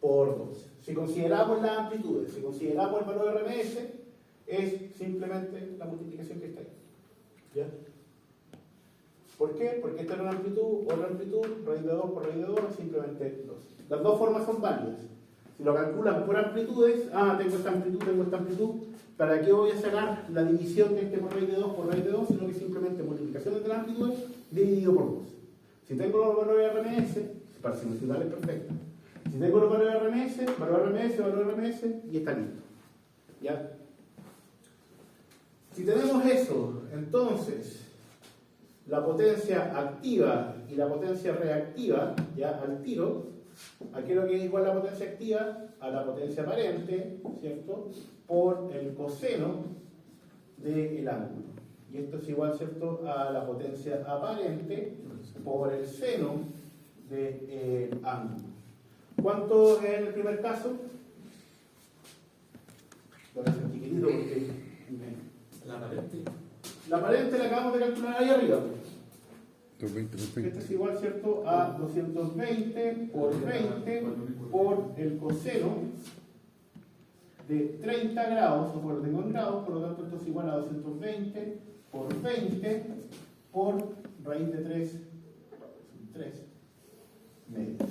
por 2. Si consideramos las amplitudes, si consideramos el valor de RMS, es simplemente la multiplicación que está ahí. ¿Ya? ¿Por qué? Porque esta es una amplitud, otra amplitud, raíz de 2 por raíz de 2 es simplemente 2. Las dos formas son válidas. Si lo calculan por amplitudes, tengo esta amplitud, ¿para qué voy a sacar la división de este por raíz de 2 por raíz de 2? Sino que simplemente multiplicación de las amplitudes dividido por 2. Si tengo los valores de RMS, para sinusoidal es perfecto. Si tengo los valores de RMS, valor RMS, y está listo. ¿Ya? Si tenemos eso, entonces, la potencia activa y la potencia reactiva, ya al tiro, aquí lo que es igual la potencia activa a la potencia aparente, ¿cierto?, por el coseno del ángulo. Y esto es igual, ¿cierto?, a la potencia aparente por el seno del ángulo. ¿Cuánto es en el primer caso? Lo voy a hacer chiquitito porque... La aparente. La aparente la acabamos de calcular ahí arriba. 220 por 20. Esto es igual, ¿cierto?, a 220 por 20 por el coseno de 30 grados, o por lo tengo en grados, por lo tanto esto es igual a 220 por 20 por raíz de 3 medios.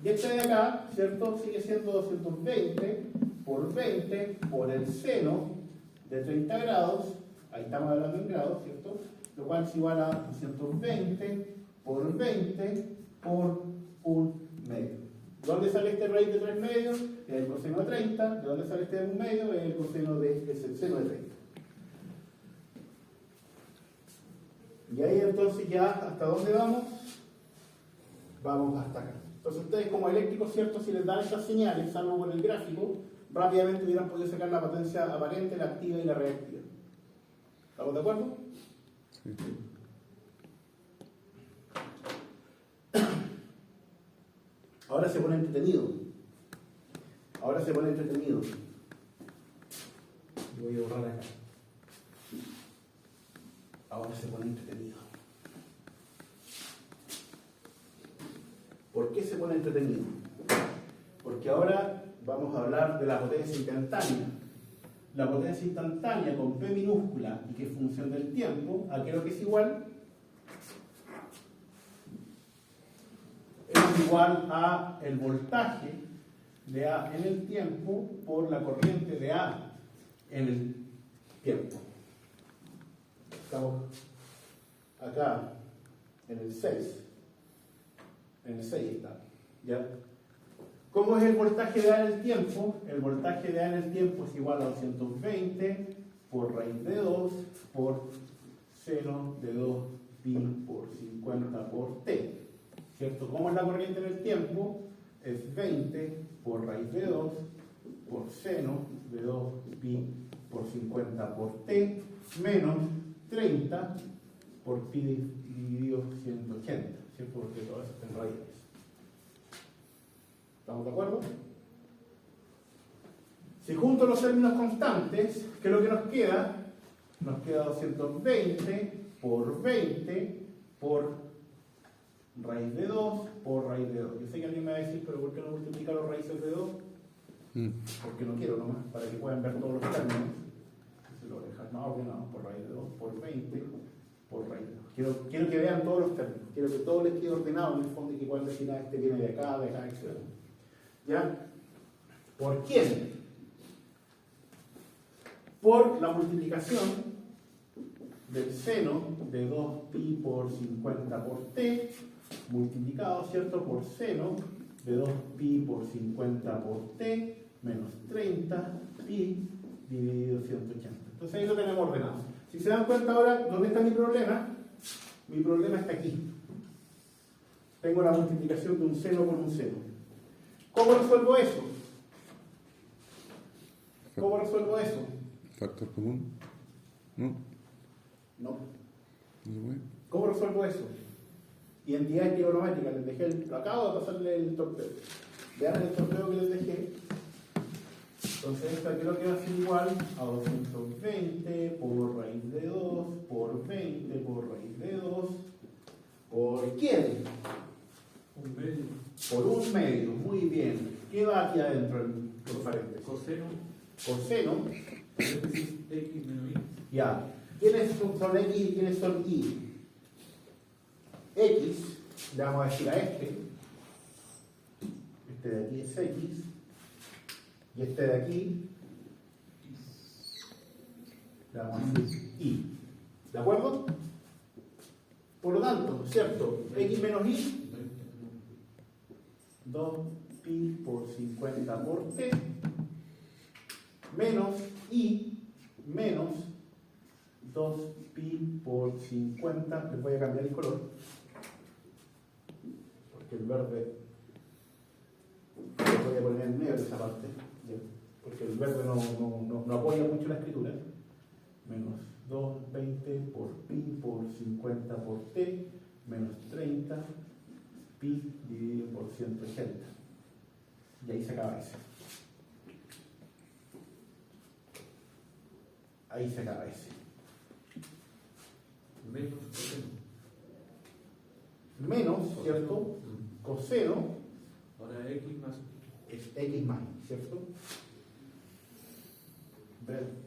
Y este de acá, ¿cierto?, sigue siendo 220 por 20 por el seno de 30 grados, ahí estamos hablando en grados, ¿cierto?, lo cual es igual a 220 por 20 por un medio. ¿De dónde sale este raíz de 3 medios? Es el coseno de 30. ¿De dónde sale este de 1 medio? Es el coseno es el seno de 30. Y ahí entonces ya, ¿hasta dónde vamos? Vamos hasta acá. Entonces ustedes como eléctricos, ¿cierto?, si les dan estas señales, salvo por el gráfico, rápidamente hubieran podido sacar la potencia aparente, la activa y la reactiva. ¿Estamos de acuerdo? Sí. Ahora se pone entretenido. Voy a borrar acá. Ahora se pone entretenido. ¿Por qué se pone entretenido? Porque ahora vamos a hablar de la potencia instantánea. La potencia instantánea con P minúscula y que es función del tiempo, ¿a qué es lo que es igual? Es igual a el voltaje de A en el tiempo por la corriente de A en el tiempo. Estamos acá en el 6. En el 6 está. ¿Ya? ¿Cómo es el voltaje de A en el tiempo? El voltaje de A en el tiempo es igual a 220 por raíz de 2 por seno de 2 pi por 50 por t. ¿Cierto? ¿Cómo es la corriente en el tiempo? Es 20 por raíz de 2 por seno de 2 pi por 50 por t menos 30 por pi dividido 180, ¿cierto? Porque todo eso está en raíces. ¿Estamos de acuerdo? Si junto los términos constantes, ¿qué es lo que nos queda? Nos queda 220 por 20 por raíz de 2 por raíz de 2. Yo sé que alguien me va a decir, pero ¿por qué no multiplicar los raíces de 2? Porque no quiero nomás, para que puedan ver todos los términos. Se lo voy a dejar más ordenado por raíz de 2 por 20 por raíz de 2. Quiero que vean todos los términos. Quiero que todo les quede ordenado en el fondo y que puedan decir, este viene de acá, etc. ¿Ya? ¿Por quién? Por la multiplicación del seno de 2pi por 50 por t multiplicado, ¿cierto?, por seno de 2pi por 50 por t menos 30 pi dividido 180. Entonces ahí lo tenemos ordenado. Si se dan cuenta ahora, ¿dónde está mi problema? Mi problema está aquí. Tengo la multiplicación de un seno con un seno. ¿Cómo resuelvo eso? ¿Cómo resuelvo eso? ¿Factor común? ¿No? No. ¿No se puede? ¿Cómo resuelvo eso? Identidad trigonométrica, les dejé acabo de pasarle el torpeo. Vean el torpeo que les dejé. Entonces esta creo que va a ser igual a 220 por raíz de 2 por 20 por raíz de 2 ¿por quién? Un medio. Por un medio, muy bien. ¿Qué va aquí adentro en los paréntesis? Coseno. Coseno. Paréntesis x menos y. Ya. ¿Quiénes son X y quiénes son Y? X, le vamos a decir a este de aquí es X, y este de aquí, le vamos a decir Y. ¿De acuerdo? Por lo tanto, ¿cierto? X menos Y, 2pi por 50 por t, menos Y, menos 2pi por 50, les voy a cambiar el color, porque el verde, lo voy a poner en negro esa parte, ¿ya? Porque el verde no apoya mucho la escritura, menos 220 por pi por 50 por t, menos 30 pi dividido por 180, y ahí se acaba ese. Ahí se acaba ese. Menos coseno. Menos, ¿cierto? Coseno Ahora x más. es x más, ¿cierto?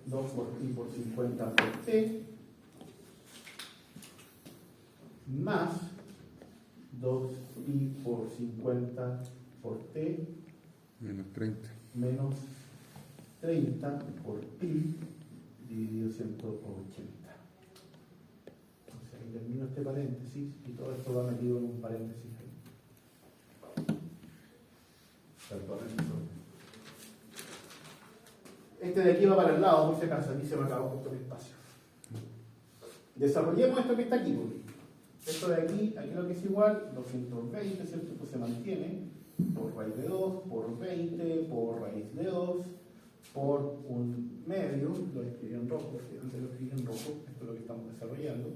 2 por pi por 50 por t más 2pi por 50 por t Menos 30. menos 30 por pi dividido 180. Entonces ahí termino este paréntesis y todo esto va metido en un paréntesis ahí. Perdonen eso. Este de aquí va para el lado, por si acaso, aquí se me acabó justo el espacio. Desarrollemos esto que está aquí. Esto de aquí lo que es igual, 220, ¿cierto? Pues se mantiene por raíz de 2, por 20, por raíz de 2, por un medio, lo escribí en rojo, porque antes lo escribí en rojo, esto es lo que estamos desarrollando,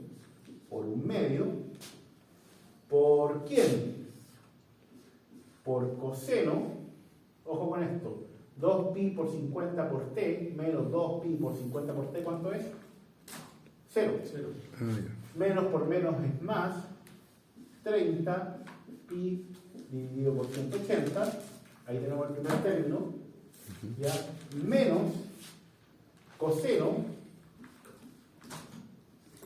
por un medio, ¿por quién? Por coseno, ojo con esto, 2pi por 50 por t menos 2pi por 50 por t, ¿cuánto es? 0. Ah, ya. Menos por menos es más, 30 pi dividido por 180, ahí tenemos el primer término, ya, menos coseno,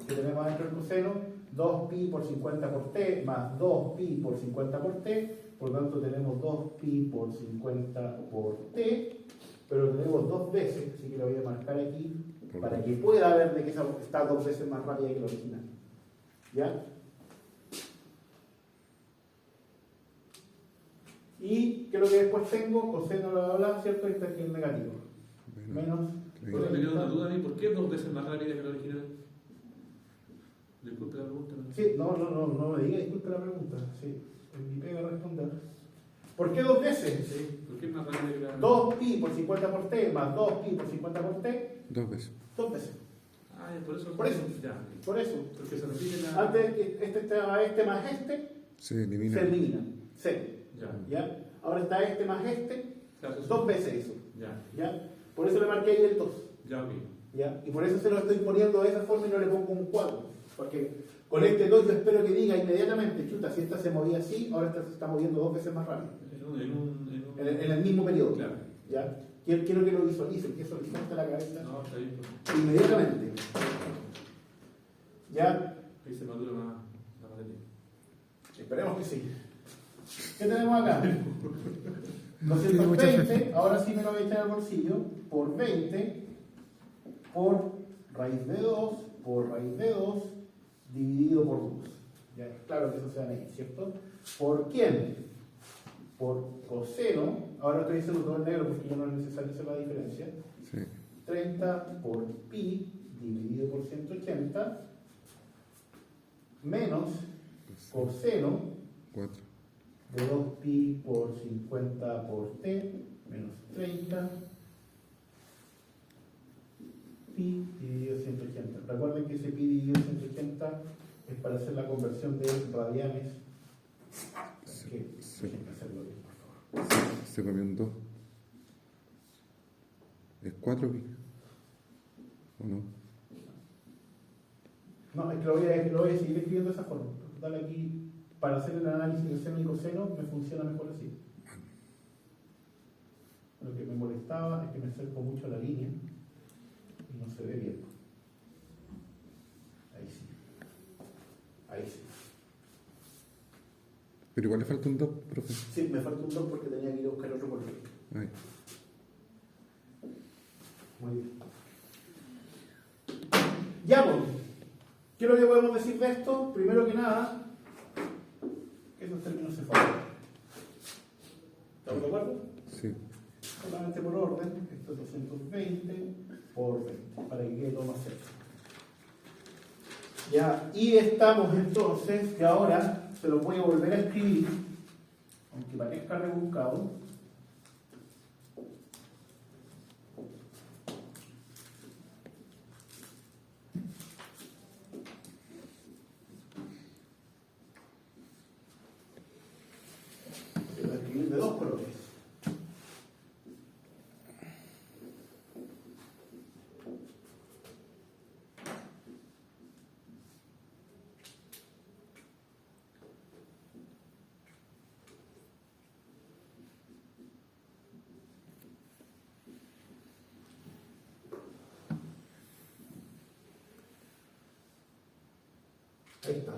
que tenemos dentro del coseno, 2pi por 50 por t más 2pi por 50 por t, por lo tanto tenemos 2pi por 50 por t, pero lo tenemos dos veces, así que lo voy a marcar aquí, para que pueda ver de que está dos veces más rápida que la original. ¿Ya? Y que lo que después tengo, coseno bla bla bla, ¿cierto? Este aquí es negativo. Menos. Bueno, tenía una duda a mí, ¿por qué dos veces más rápida que la original? Disculpe la pregunta. Sí, no me diga, disculpe la pregunta. Sí, en mi pega responder. ¿Por qué dos veces? Sí, ¿por qué es más rápida que la 2pi por 50 por t más 2pi por 50 por t. Dos veces. Dos veces. Ah, por eso. Por eso. Ya. Por eso. Porque se repite la. Antes este estaba este más este, Se elimina. se elimina. Cero. Ya. ¿Ya? Ahora está este más este, Claro, eso dos veces eso. Ya. ¿Ya? Por eso le marqué ahí el 2. Ya, ok. ¿Ya? Y por eso se lo estoy poniendo de esa forma y no le pongo un 4. Porque con este 2 yo espero que diga inmediatamente, chuta, si esta se movía así, ahora esta se está moviendo 2 veces más rápido. En el mismo periodo. Claro. ¿Ya? Quiero que lo visualicen, que eso les salta la cabeza No, está bien. inmediatamente. ¿Ya? Ahí se madura más la materia. Esperemos que sí. ¿Qué tenemos acá? Tiene mucha 220, ahora sí me lo voy a echar al bolsillo, por 20, por raíz de 2, por raíz de 2, dividido por 2. Ya, claro que eso se va a ir, ¿cierto? ¿Por quién? Por coseno, ahora estoy diciendo todo en negro porque ya no es necesario hacer la diferencia. Sí. 30 por pi dividido por 180 menos coseno 4. de 2pi por 50 por t menos 30 pi dividido 180. Recuerden que ese pi dividido 180 es para hacer la conversión de radianes. Así que déjenme hacerlo bien, por favor. Se comió un 2. ¿Es 4 pi? ¿O no? No, es que lo voy a seguir escribiendo de esa forma. Dale aquí, para hacer el análisis de seno y coseno, me funciona mejor así. Lo que me molestaba es que me acerco mucho a la línea y no se ve bien. Ahí sí. Ahí sí. Pero igual le falta un 2, profe. Sí, me falta un 2 porque tenía que ir a buscar otro color. Ahí. Muy bien. Ya, pues. ¿Qué es lo que podemos decir de esto? Primero que nada, que esos términos se forman. ¿Estamos de acuerdo? Sí. Solamente por orden, esto es 220 por 20, para que quede todo más cerca. Ya, y estamos entonces, que ahora se lo voy a volver a escribir, aunque parezca rebuscado. Se lo voy a escribir de dos colores. Ahí está.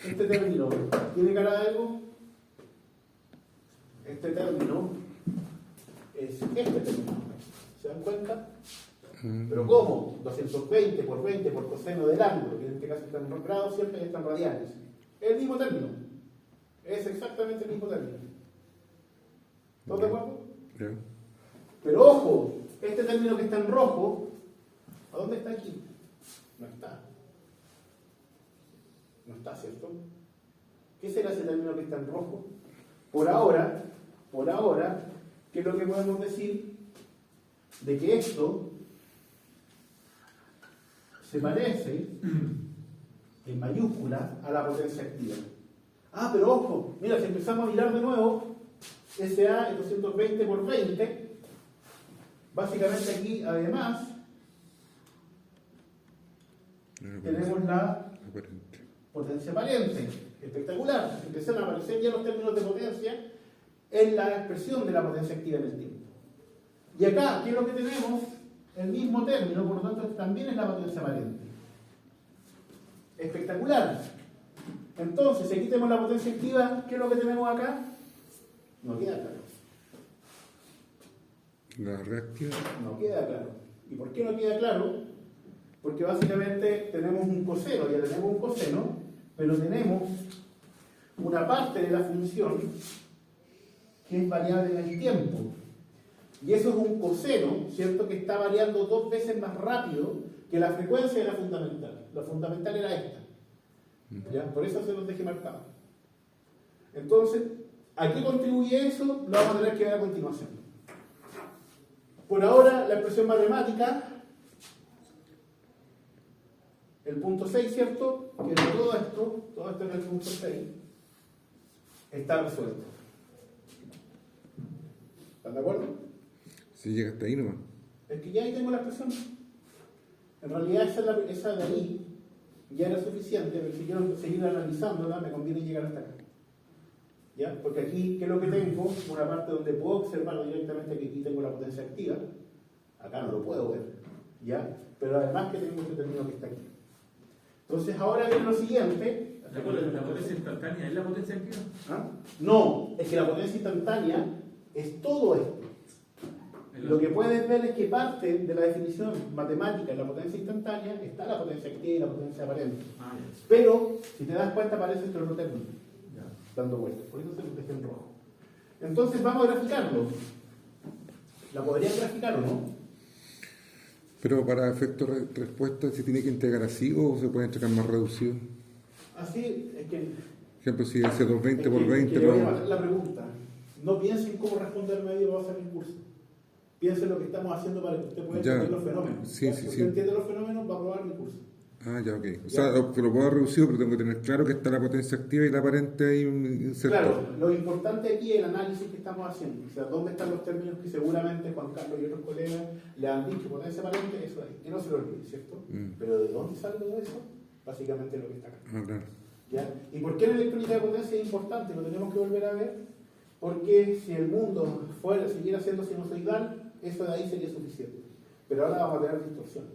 Este término, ¿tiene cara de algo? Este término es este término. ¿Se dan cuenta? ¿Pero cómo? 220 por 20 por coseno del ángulo, que en este caso están en grados, siempre están radianes. Es el mismo término. Es exactamente el mismo término. ¿Todos de acuerdo? Ya. Pero ojo, este término que está en rojo, ¿a dónde está aquí? No está. No está, ¿cierto? ¿Qué será ese término que está en rojo? Por ahora, ¿qué es lo que podemos decir? De que esto se parece en mayúscula a la potencia activa. Ah, pero ojo, mira, si empezamos a mirar de nuevo, SA es 220 por 20, básicamente aquí además tenemos la Aparente. potencia aparente, espectacular, empezaron a aparecer ya los términos de potencia en la expresión de la potencia activa en el tiempo. Y acá, ¿qué es lo que tenemos? El mismo término, por lo tanto también es la potencia aparente. Espectacular. Entonces, si aquí tenemos la potencia activa, ¿qué es lo que tenemos acá? No queda claro. La reactiva. No queda claro. ¿Y por qué no queda claro? Porque básicamente tenemos un coseno, ya tenemos un coseno, pero tenemos una parte de la función que es variable en el tiempo. Y eso es un coseno, ¿cierto? Que está variando 2 veces más rápido que la frecuencia de la fundamental. La fundamental era esta. ¿Ya? Por eso se los dejé marcado. Entonces, ¿a qué contribuye eso? Lo vamos a tener que ver a continuación. Por ahora, la expresión matemática, el punto 6, ¿cierto? Que de todo esto en el punto 6, está resuelto. ¿Están de acuerdo? Si llega hasta ahí nomás. Es que ya ahí tengo la expresión. En realidad esa de ahí ya era suficiente, pero si quiero seguir analizándola, me conviene llegar hasta acá. ¿Ya? Porque aquí, ¿qué es lo que tengo? Una parte donde puedo observar directamente que aquí tengo la potencia activa. Acá no lo puedo ver. ¿Ya? Pero además que tengo este término que está aquí. Entonces ahora viene lo siguiente. ¿La potencia instantánea es la potencia activa? ¿Ah? No, es que la potencia instantánea es todo esto. Lo que puedes ver es que parte de la definición matemática de la potencia instantánea está la potencia activa y la potencia aparente. Pero, si te das cuenta, aparece este otro término, dando vueltas. Por eso se lo dejé en rojo. Entonces, vamos a graficarlo. ¿La podrían graficar o no? Pero para efecto respuesta, ¿se tiene que entregar así o se puede entregar más reducido? Así es que... Por ejemplo, si ese 220 por 20... Es que le voy a matar la pregunta. No piensen cómo responder medio va a ser el curso. Piensen lo que estamos haciendo para que usted pueda entender los fenómenos. Sí, si usted entiende los fenómenos, va a probar mi curso. Ah, ya, ok. O sea, lo puedo reducir, pero tengo que tener claro que está la potencia activa y la aparente ahí insertada. Claro, lo importante aquí es el análisis que estamos haciendo. O sea, ¿dónde están los términos que seguramente Juan Carlos y otros colegas le han dicho potencia aparente? Eso ahí. Que no se lo olvide, ¿cierto? Pero ¿de dónde sale todo eso? Básicamente lo que está acá. Ah, claro. ¿Ya? ¿Y por qué la electrónica de potencia es importante? Lo tenemos que volver a ver. Porque si el mundo siguiera siendo sinusoidal, eso de ahí sería suficiente. Pero ahora vamos a tener distorsión.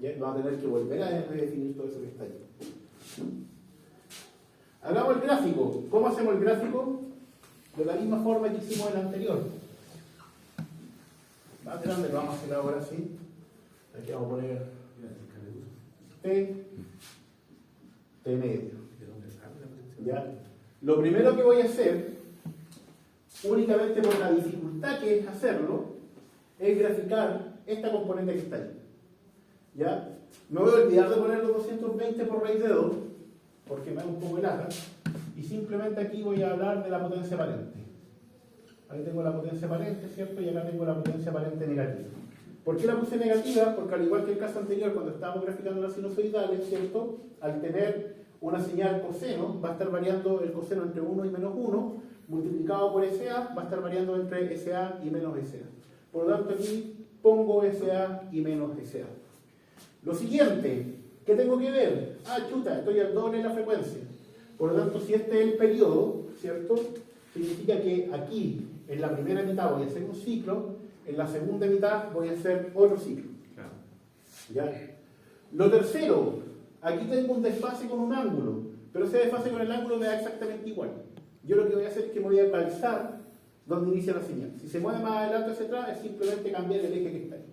¿Ya? Vamos a tener que volver a redefinir todo eso que está ahí. Hagamos el gráfico. ¿Cómo hacemos el gráfico? De la misma forma que hicimos el anterior. Más grande lo vamos a hacer ahora, ¿sí? Aquí vamos a poner T medio. ¿Ya? Lo primero que voy a hacer, únicamente por la dificultad que es hacerlo, es graficar esta componente que está ahí. ¿Ya? Me voy a olvidar de poner los 220 por raíz de 2, porque me da un poco de lata, y simplemente aquí voy a hablar de la potencia aparente. Ahí tengo la potencia aparente, ¿cierto? Y acá tengo la potencia aparente negativa. ¿Por qué la puse negativa? Porque al igual que el caso anterior, cuando estábamos graficando las sinusoidales, ¿cierto? Al tener una señal coseno, va a estar variando el coseno entre 1 y menos 1, multiplicado por SA, va a estar variando entre SA y menos SA. Por lo tanto, aquí pongo SA y menos SA. Lo siguiente, ¿qué tengo que ver? Ah, chuta, estoy al doble de la frecuencia. Por lo tanto, si este es el periodo, ¿cierto? Significa que aquí, en la primera mitad voy a hacer un ciclo, en la segunda mitad voy a hacer otro ciclo. ¿Ya? Lo tercero, aquí tengo un desfase con un ángulo, pero ese desfase con el ángulo me da exactamente igual. Yo lo que voy a hacer es que me voy a calzar donde inicia la señal. Si se mueve más adelante o hacia atrás, es simplemente cambiar el eje que está ahí.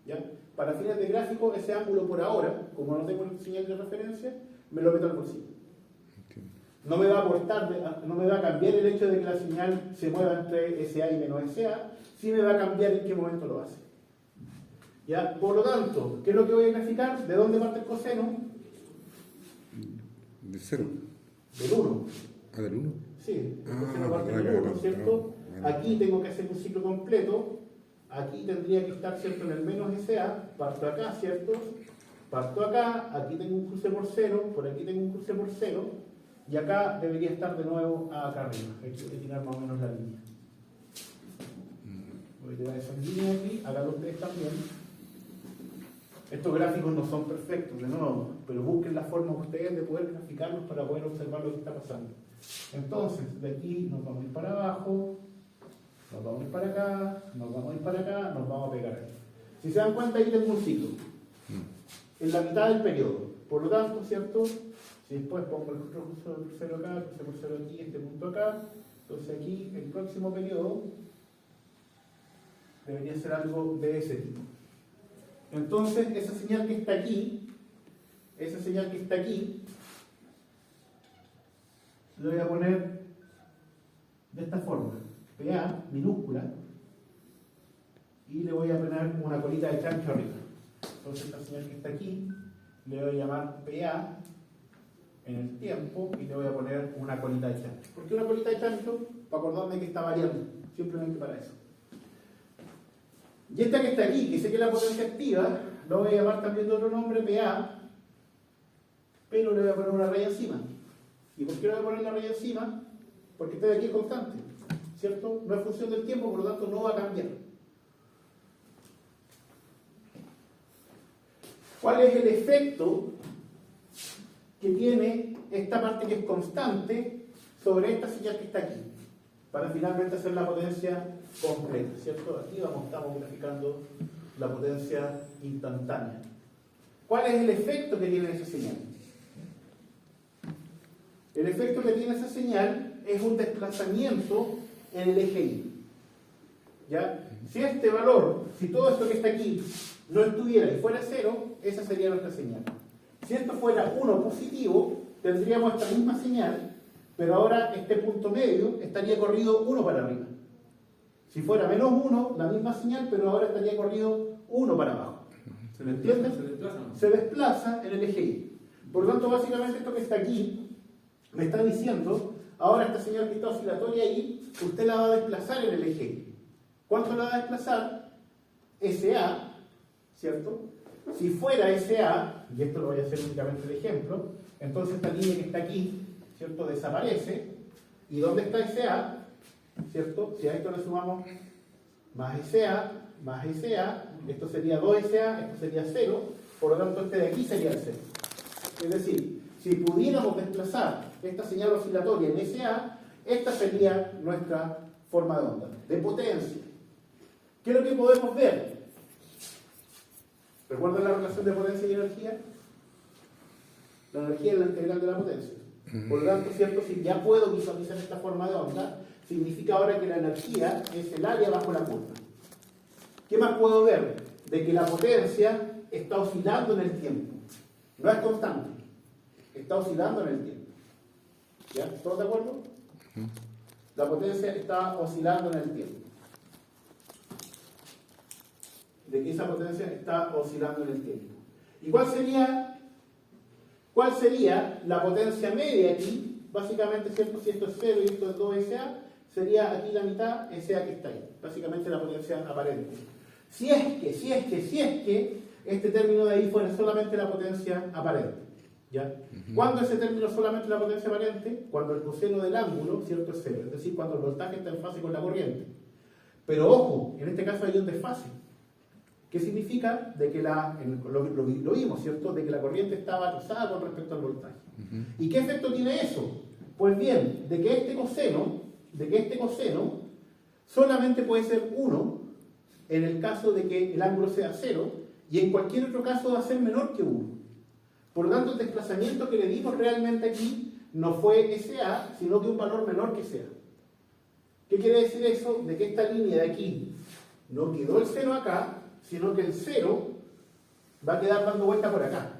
¿Ya? Para fines de gráfico, ese ángulo por ahora, como no tengo señal de referencia, me lo meto al bolsillo. No me va a aportar, no me va a cambiar el hecho de que la señal se mueva entre SA y menos SA, sí me va a cambiar en qué momento lo hace. ¿Ya? Por lo tanto, ¿qué es lo que voy a graficar? ¿De dónde parte el coseno? ¿De 0? Del 1. ¿Ah, del 1? Sí, el coseno parte del 1, ¿cierto? Aquí tengo que hacer un ciclo completo. Aquí tendría que estar, ¿cierto?, en el menos SA, parto acá, ¿cierto? Parto acá, aquí tengo un cruce por 0, por aquí tengo un cruce por 0, y acá debería estar de nuevo acá arriba. Hay que tirar más o menos la línea. Voy a tirar esa línea aquí, háganlo ustedes también. Estos gráficos no son perfectos, de nuevo, pero busquen la forma ustedes de poder graficarlos para poder observar lo que está pasando. Entonces, de aquí nos vamos a ir para abajo, nos vamos a ir para acá, nos vamos a ir para acá, nos vamos a pegar ahí. Si se dan cuenta, ahí tengo un ciclo. En la mitad del periodo. Por lo tanto, ¿cierto? Si después pongo el cruce por 0 acá, el cruce por 0 aquí, este punto acá, entonces aquí, el próximo periodo, debería ser algo de ese tipo. Entonces, esa señal que está aquí, le voy a poner de esta forma. PA minúscula, y le voy a poner una colita de chancho arriba. Entonces esta señal que está aquí le voy a llamar PA en el tiempo y le voy a poner una colita de chancho. ¿Por qué una colita de chancho? Para acordarme que está variando, simplemente para eso. Y esta que está aquí, que sé que es la potencia activa, lo voy a llamar también de otro nombre, PA, pero le voy a poner una raya encima. ¿Y por qué le voy a poner una raya encima? Porque este de aquí es constante, ¿cierto? No es función del tiempo, por lo tanto no va a cambiar. ¿Cuál es el efecto que tiene esta parte que es constante sobre esta señal que está aquí? Para finalmente hacer la potencia completa, ¿cierto? Aquí estamos graficando la potencia instantánea. ¿Cuál es el efecto que tiene esa señal? El efecto que tiene esa señal es un desplazamiento en el eje Y. ¿Ya? Si este valor, si todo esto que está aquí no estuviera y fuera 0, esa sería nuestra señal. Si esto fuera 1 positivo, tendríamos esta misma señal, pero ahora este punto medio estaría corrido 1 para arriba. Si fuera menos 1, la misma señal, pero ahora estaría corrido 1 para abajo. ¿Se ¿Me desplaza? entiendes? ¿Se desplaza o no? Se desplaza en el eje Y. Por lo tanto, básicamente esto que está aquí me está diciendo, ahora esta señal que está oscilatoria ahí, usted la va a desplazar en el eje Y. ¿Cuánto la va a desplazar? SA, ¿cierto? Si fuera SA, y esto lo voy a hacer únicamente de ejemplo, entonces esta línea que está aquí, ¿cierto? Desaparece. ¿Y dónde está SA? ¿Cierto? Si a esto le sumamos más SA, esto sería 2SA, esto sería 0, por lo tanto este de aquí sería el 0. Es decir, si pudiéramos desplazar esta señal oscilatoria en SA, esta sería nuestra forma de onda, de potencia. ¿Qué es lo que podemos ver? ¿Recuerdan la relación de potencia y energía? La energía es la integral de la potencia. Por lo tanto, ¿cierto? Si ya puedo visualizar esta forma de onda, significa ahora que la energía es el área bajo la curva. ¿Qué más puedo ver? De que la potencia está oscilando en el tiempo. No es constante. Está oscilando en el tiempo. ¿Ya? ¿Todos de acuerdo? La potencia está oscilando en el tiempo. De que esa potencia está oscilando en el tiempo. ¿Y cuál sería la potencia media aquí? Básicamente, ¿cierto? Si esto es 0 y esto es 2SA, sería aquí la mitad SA que está ahí. Básicamente la potencia aparente. Si es que este término de ahí fuera solamente la potencia aparente. ¿Ya? ¿Cuándo ese término es solamente la potencia aparente? Cuando el coseno del ángulo, ¿cierto? Es 0. Es decir, cuando el voltaje está en fase con la corriente. Pero ojo, en este caso hay un desfase. ¿Qué significa? De que lo vimos, ¿cierto? De que la corriente está batizada con respecto al voltaje. ¿Y qué efecto tiene eso? Pues bien, de que este coseno solamente puede ser 1 en el caso de que el ángulo sea 0 y en cualquier otro caso va a ser menor que 1. Por lo tanto, el desplazamiento que le dimos realmente aquí no fue SA, sino que un valor menor que SA. ¿Qué quiere decir eso? De que esta línea de aquí no quedó el 0 acá, sino que el 0 va a quedar dando vuelta por acá.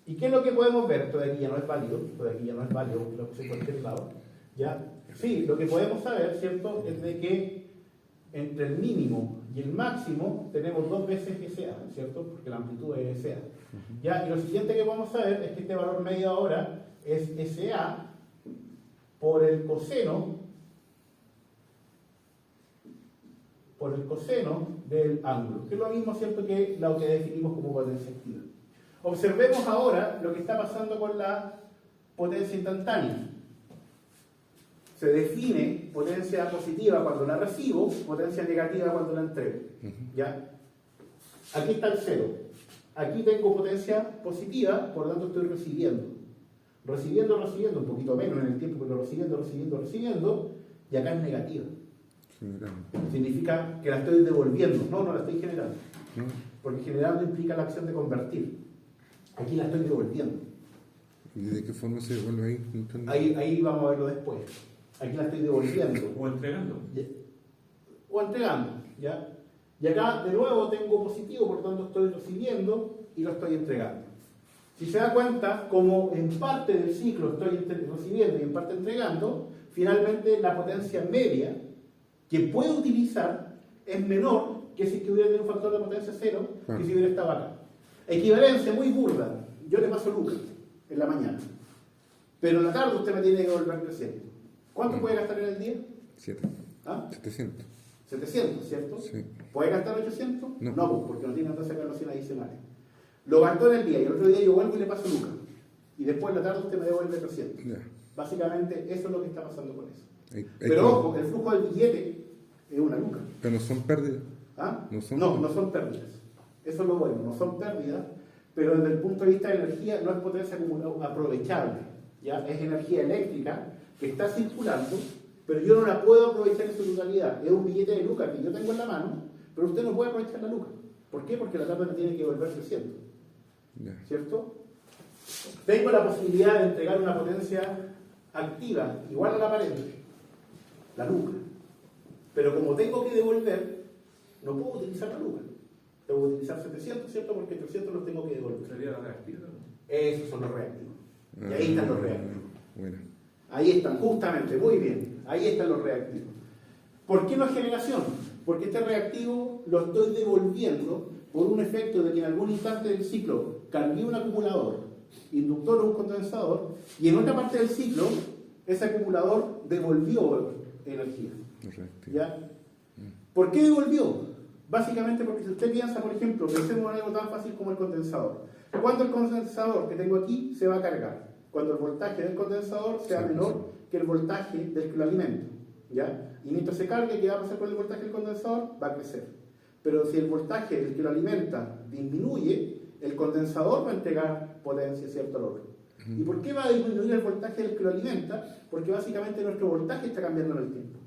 ¿Y qué es lo que podemos ver? Esto de aquí ya no es válido, porque lo puse en cualquier lado. ¿Ya? Sí, lo que podemos saber, ¿cierto?, es de que entre el mínimo y el máximo tenemos 2 veces SA, ¿cierto? Porque la amplitud es SA. ¿Ya? Y lo siguiente que podemos saber es que este valor medio ahora es SA por el coseno del ángulo, que es lo mismo, ¿cierto?, que lo que definimos como potencia activa. Observemos ahora lo que está pasando con la potencia instantánea. Se define potencia positiva cuando la recibo, potencia negativa cuando la entrego. ¿Ya? Aquí está el 0. Aquí tengo potencia positiva, por lo tanto estoy recibiendo, un poquito menos en el tiempo, pero recibiendo, y acá es negativa. Significa que la estoy devolviendo, no la estoy generando. Porque generando implica la acción de convertir. Aquí la estoy devolviendo. ¿Y de qué forma se devuelve ahí? Ahí vamos a verlo después. Aquí la estoy devolviendo. O entregando. ¿ya? Y acá de nuevo tengo positivo, por lo tanto estoy recibiendo y lo estoy entregando. Si se da cuenta, como en parte del ciclo estoy recibiendo y en parte entregando, finalmente la potencia media que puedo utilizar es menor que si hubiera tenido un factor de potencia 0 que si hubiera estado acá. Equivalencia muy burda. yo le paso lucas en la mañana, pero en la tarde usted me tiene que devolver 300. ¿Cuánto puede gastar en el día? 7. ¿Ah? 700. 700, ¿cierto? Sí. ¿Puede gastar 800? No. No, pues, porque no tiene que sacar los 100 adicionales. Lo gastó en el día y el otro día yo vuelvo y le paso lucas. Y después en la tarde usted me devuelve 300. Ya. Básicamente eso es lo que está pasando con eso. Hay Pero como- ojo, el flujo del billete es una luca. Pero no son pérdidas. ¿Ah? No son- No son pérdidas. Eso es lo bueno, no son pérdidas, pero desde el punto de vista de energía no es potencia aprovechable. ¿Ya? Es energía eléctrica que está circulando, pero yo no la puedo aprovechar en su totalidad. Es un billete de lucas que yo tengo en la mano, pero usted no puede aprovechar la luca. ¿Por qué? Porque la tarde me tiene que devolver 300. Ya. ¿Cierto? Tengo la posibilidad de entregar una potencia activa igual a la aparente, la luca. Pero como tengo que devolver, no puedo utilizar la luca. Tengo que utilizar 700, ¿cierto? Porque 300 los tengo que devolver. ¿Sería la reactiva? Esos son los reactivos. Y ahí están los reactivos. Bueno. Ahí están, justamente, muy bien. Ahí están los reactivos. ¿Por qué no es generación? Porque este reactivo lo estoy devolviendo por un efecto de que en algún instante del ciclo cambié un acumulador, inductor o un condensador, y en otra parte del ciclo ese acumulador devolvió energía. Reactivo. ¿Ya? ¿Por qué devolvió? Básicamente porque si usted piensa, por ejemplo, pensemos en algo tan fácil como el condensador. Cuando el condensador que tengo aquí se va a cargar, cuando el voltaje del condensador sea menor que el voltaje del que lo alimenta, ¿ya? Y mientras se cargue, ¿qué va a pasar con el voltaje del condensador? Va a crecer. Pero si el voltaje del que lo alimenta disminuye, el condensador va a entregar potencia, ¿cierto? Al otro. ¿Y por qué va a disminuir el voltaje del que lo alimenta? Porque básicamente nuestro voltaje está cambiando en el tiempo.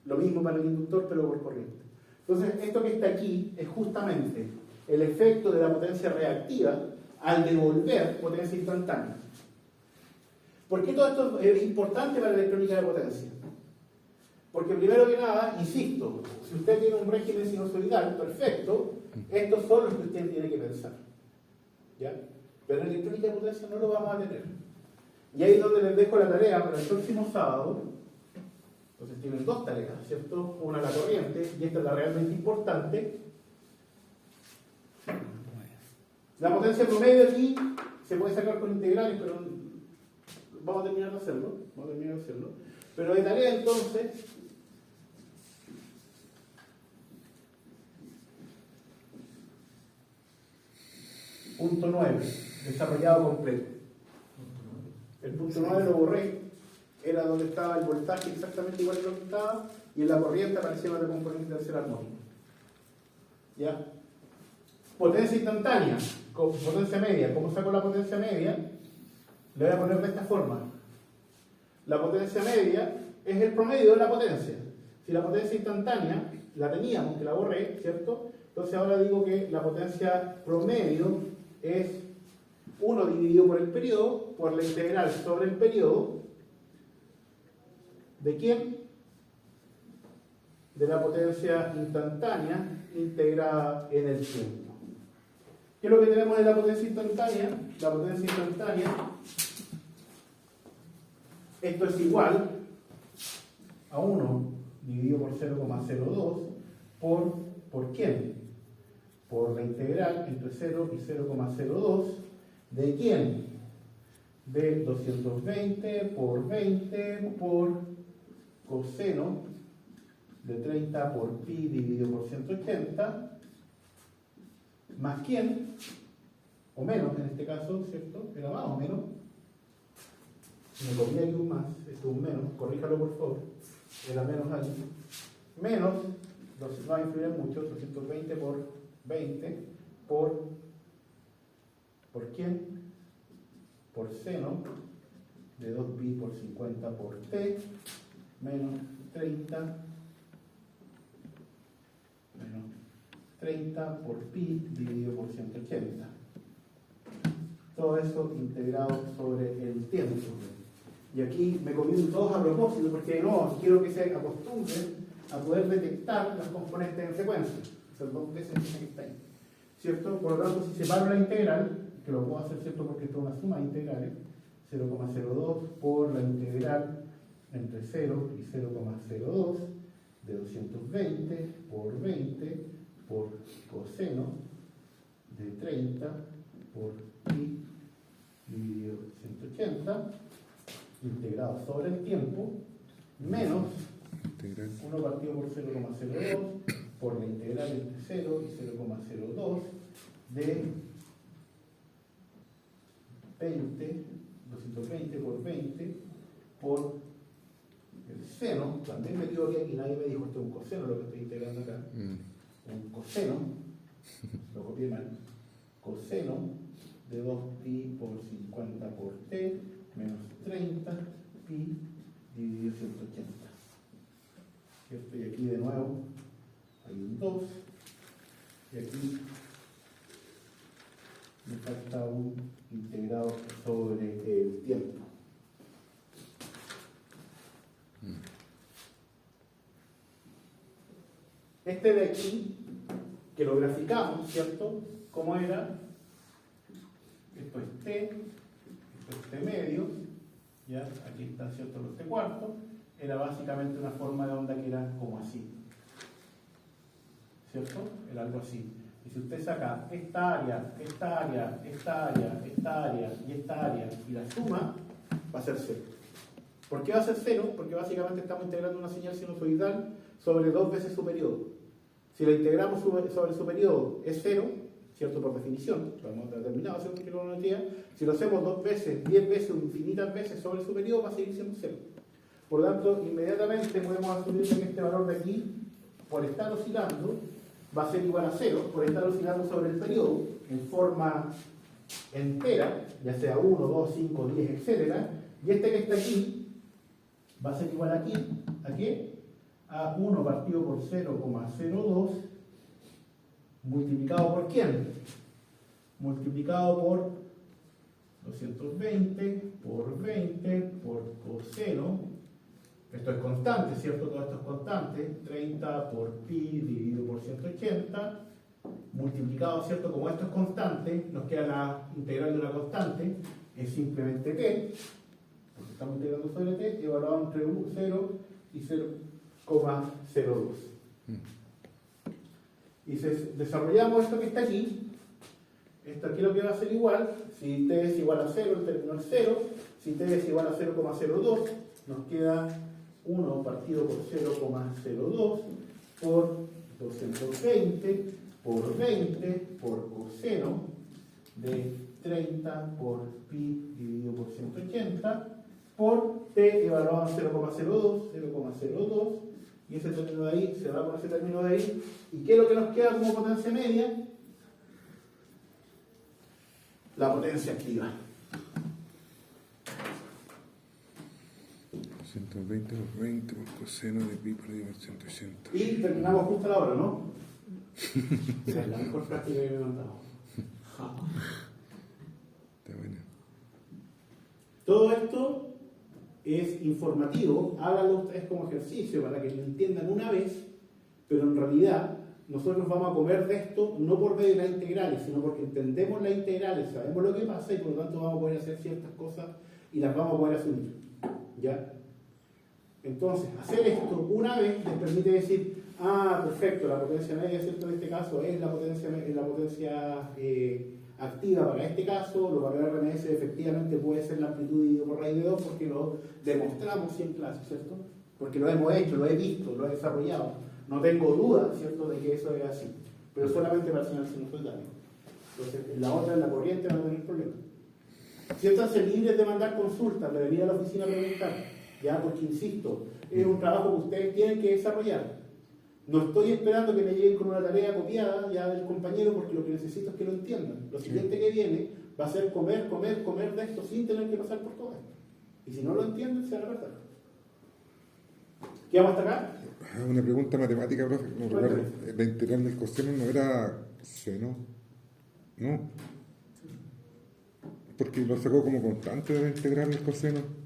Lo mismo para el inductor, pero por corriente. Entonces, esto que está aquí es justamente el efecto de la potencia reactiva al devolver potencia instantánea. ¿Por qué todo esto es importante para la electrónica de potencia? Porque primero que nada, insisto, si usted tiene un régimen sinusoidal perfecto, estos son los que usted tiene que pensar. ¿Ya? Pero en electrónica de potencia no lo vamos a tener. Y ahí es donde les dejo la tarea para el próximo sábado. Entonces tienen dos tareas, ¿cierto? Una la corriente, y esta es la realmente importante. La potencia promedio aquí se puede sacar con integrales, pero vamos a terminar de hacerlo. Pero de tarea entonces, punto 9, desarrollado completo. El punto 9 lo borré, era donde estaba el voltaje exactamente igual que lo que estaba, y en la corriente aparecía la componente tercer armónico. ¿Ya? Potencia instantánea, con potencia media. ¿Cómo saco la potencia media? Le voy a poner de esta forma. La potencia media es el promedio de la potencia. Si la potencia instantánea la teníamos, que la borré, ¿cierto? Entonces ahora digo que la potencia promedio es 1 dividido por el periodo, por la integral sobre el periodo. ¿De quién? De la potencia instantánea integrada en el tiempo. ¿Qué es lo que tenemos de la potencia instantánea? La potencia instantánea, esto es igual a 1 dividido por 0,02 ¿por quién? Por la integral entre 0 y 0,02 ¿de quién? De 220 por 20 por coseno de 30 por pi dividido por 180 más quién, o menos en este caso, ¿cierto? Era más o menos. Me comí aquí un más, esto es un menos, corríjalo por favor. Era menos ahí. Menos, no va a influir mucho, 220 por 20 por quién? Por seno de 2pi por 50 por t menos 30 por pi dividido por 180. Todo eso integrado sobre el tiempo. Y aquí me comí todos a propósito porque no, quiero que se acostumbren a poder detectar las componentes en secuencia. Esas dos veces que está ahí. ¿Cierto? Por lo tanto, si separo la integral, que lo puedo hacer, ¿cierto? Porque esto es una suma de integrales, 0,02 por la integral entre 0 y 0,02 de 220 por 20 por coseno de 30 por pi 280 integrado sobre el tiempo menos Integral. 1 partido por 0,02 por la integral entre 0 y 0,02 de 220 por 20 por el seno. También me dio que aquí nadie me dijo esto es un coseno lo que estoy integrando acá. Un coseno, lo copié mal, coseno de 2pi por 50 por t menos 30 pi dividido 180. ¿Cierto? Y aquí de nuevo hay un 2 y aquí me falta un integrado sobre el tiempo. Este de aquí, que lo graficamos, ¿cierto? ¿Cómo era? Esto es t, esto es t medio, ¿ya? Aquí están, ¿cierto? Los t cuartos. Era básicamente una forma de onda que era como así, ¿cierto? Era algo así. Y si usted saca esta área, esta área, esta área, esta área y esta área y la suma, va a ser 0. ¿Por qué va a ser 0? Porque básicamente estamos integrando una señal sinusoidal sobre 2 veces su periodo. Si la integramos sobre su periodo es 0, ¿cierto? Por definición, lo hemos determinado, ¿cierto? Trigonometría. Si lo hacemos 2 veces, 10 veces o infinitas veces sobre su periodo, va a seguir siendo 0. Por lo tanto, inmediatamente podemos asumir que este valor de aquí, por estar oscilando, va a ser igual a 0, por estar oscilando sobre el periodo, en forma entera, ya sea 1, 2, 5, 10, etc. Y este que está aquí, va a ser igual aquí, ¿a qué? A 1 partido por 0,02, multiplicado por ¿quién? Multiplicado por 220 por 20 por coseno. Esto es constante, ¿cierto? Todo esto es constante. 30 por pi dividido por 180, multiplicado, ¿cierto? Como esto es constante, nos queda la integral de una constante, es simplemente t, porque estamos integrando sobre t, evaluado entre 0 y 0,02. Y si desarrollamos esto que está aquí, esto aquí lo que va a ser igual, si t es igual a 0, el término es 0, si t es igual a 0,02, nos queda 1 partido por 0,02 por 220 por 20 por coseno de 30 por pi dividido por 180 por t evaluado en 0,02, y ese término de ahí se va con ese término de ahí. ¿Y qué es lo que nos queda como potencia media? La potencia activa. 120 por 20 por coseno de pi por 180. Y terminamos justo a la hora, ¿no? Esa es la mejor práctica que me he mandado. Está buena. Todo esto es informativo, háganlo ustedes como ejercicio para que lo entiendan una vez, pero en realidad nosotros vamos a comer de esto no por medio de las integrales, sino porque entendemos las integrales, sabemos lo que pasa y por lo tanto vamos a poder hacer ciertas cosas y las vamos a poder asumir. ¿Ya? Entonces, hacer esto una vez les permite decir, perfecto, la potencia media, ¿cierto? En este caso es la potencia activa para este caso, lo para el RMS efectivamente puede ser la amplitud dividido por raíz de 2 porque lo demostramos en clase, ¿cierto? Porque lo hemos hecho, lo he visto, lo he desarrollado. No tengo duda, ¿cierto?, de que eso es así, pero solamente para señal sinusoidal. Entonces, en la otra, en la corriente, no va a tener problema. Siéntanse libres de mandar consultas, de venir a la oficina a preguntar, ya, porque insisto, es un trabajo que ustedes tienen que desarrollar. No estoy esperando que me lleguen con una tarea copiada ya del compañero, porque lo que necesito es que lo entiendan. Lo siguiente que viene va a ser comer de esto sin tener que pasar por todo esto. Y si no lo entienden, se van a perder. ¿Qué vamos hasta acá? Una pregunta matemática, profe. No recuerdo. La integral del coseno no era seno. ¿No? Porque lo sacó como constante de la integral del coseno.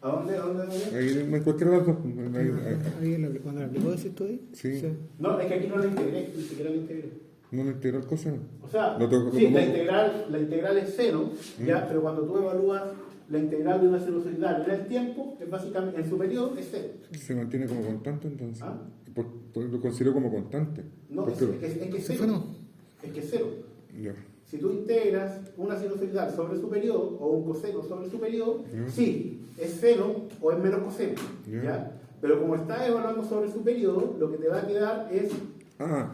¿A dónde? Ahí en cualquiera de las dos. Ahí cuando la aplicó, decís tú ahí. Sí. No, es que aquí no la integré, ni siquiera la integré. No la integral del coseno. O sea, No sí, la integral es seno, ya, pero cuando tú evalúas la integral de una sinusoidal en el tiempo, es básicamente, en su periodo, es cero. Se mantiene como constante entonces. ¿Ah? Lo considero como constante. No, es que es cero. Bueno. Es que es cero. Ya. Si tú integras una sinusoidal sobre su periodo o un coseno sobre su periodo, sí, es seno o es menos coseno. ¿Ya? Pero como estás evaluando sobre su periodo, lo que te va a quedar es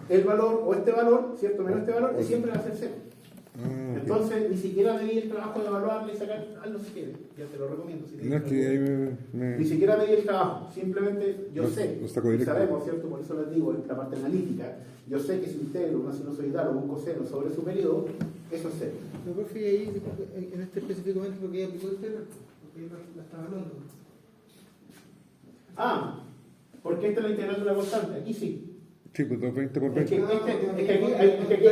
el valor o este valor, ¿cierto? Menos este valor, y siempre va a ser cero. Entonces, ni siquiera me di el trabajo de evaluarle y sacar, hazlo si quieres, ya te lo recomiendo. Si No, es que ahí Ni siquiera me di el trabajo, simplemente yo sé, lo saco y directo. sabemos, ¿cierto? Por eso les digo, en la parte analítica, yo sé que si integro una sinusoidal o un coseno sobre su periodo, eso es cero. Pero profe, y ahí, en este específicamente, porque ya aplicó el tema, porque la estaba hablando. Porque esta es la integral de una constante, aquí sí. Sí, pues 20 por Es 20. que aquí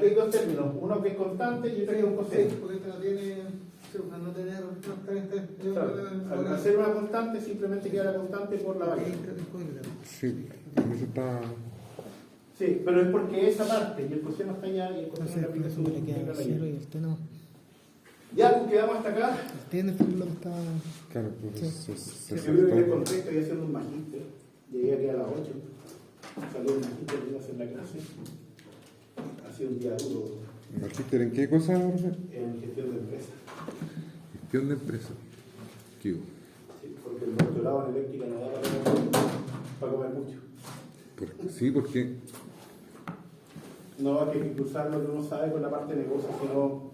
hay dos términos, uno que es constante y otro que es un coseno. Porque este no tiene, no tener Al hacer una constante simplemente queda la constante por la variable. Sí, eso está. Sí, pero es porque esa parte y el coseno está allá y el coseno Entonces, le aplica su le queda integral allá. cero y el T no. Ya, pues quedamos hasta acá. El T en el fondo está. Claro, pues Sí. se Yo creo que les saltó. conté, estoy haciendo un magíster. Llegué aquí a las 8. Salí del magíster y iba a hacer la clase. Ha sido un día duro ¿Magíster en qué cosa, profe? en gestión de empresa. Gestión de empresa. ¿Qué hubo? Sí, porque el doctorado en eléctrica no da para comer mucho. Sí, porque No hay que cruzar lo que uno sabe con la parte de negocio, sino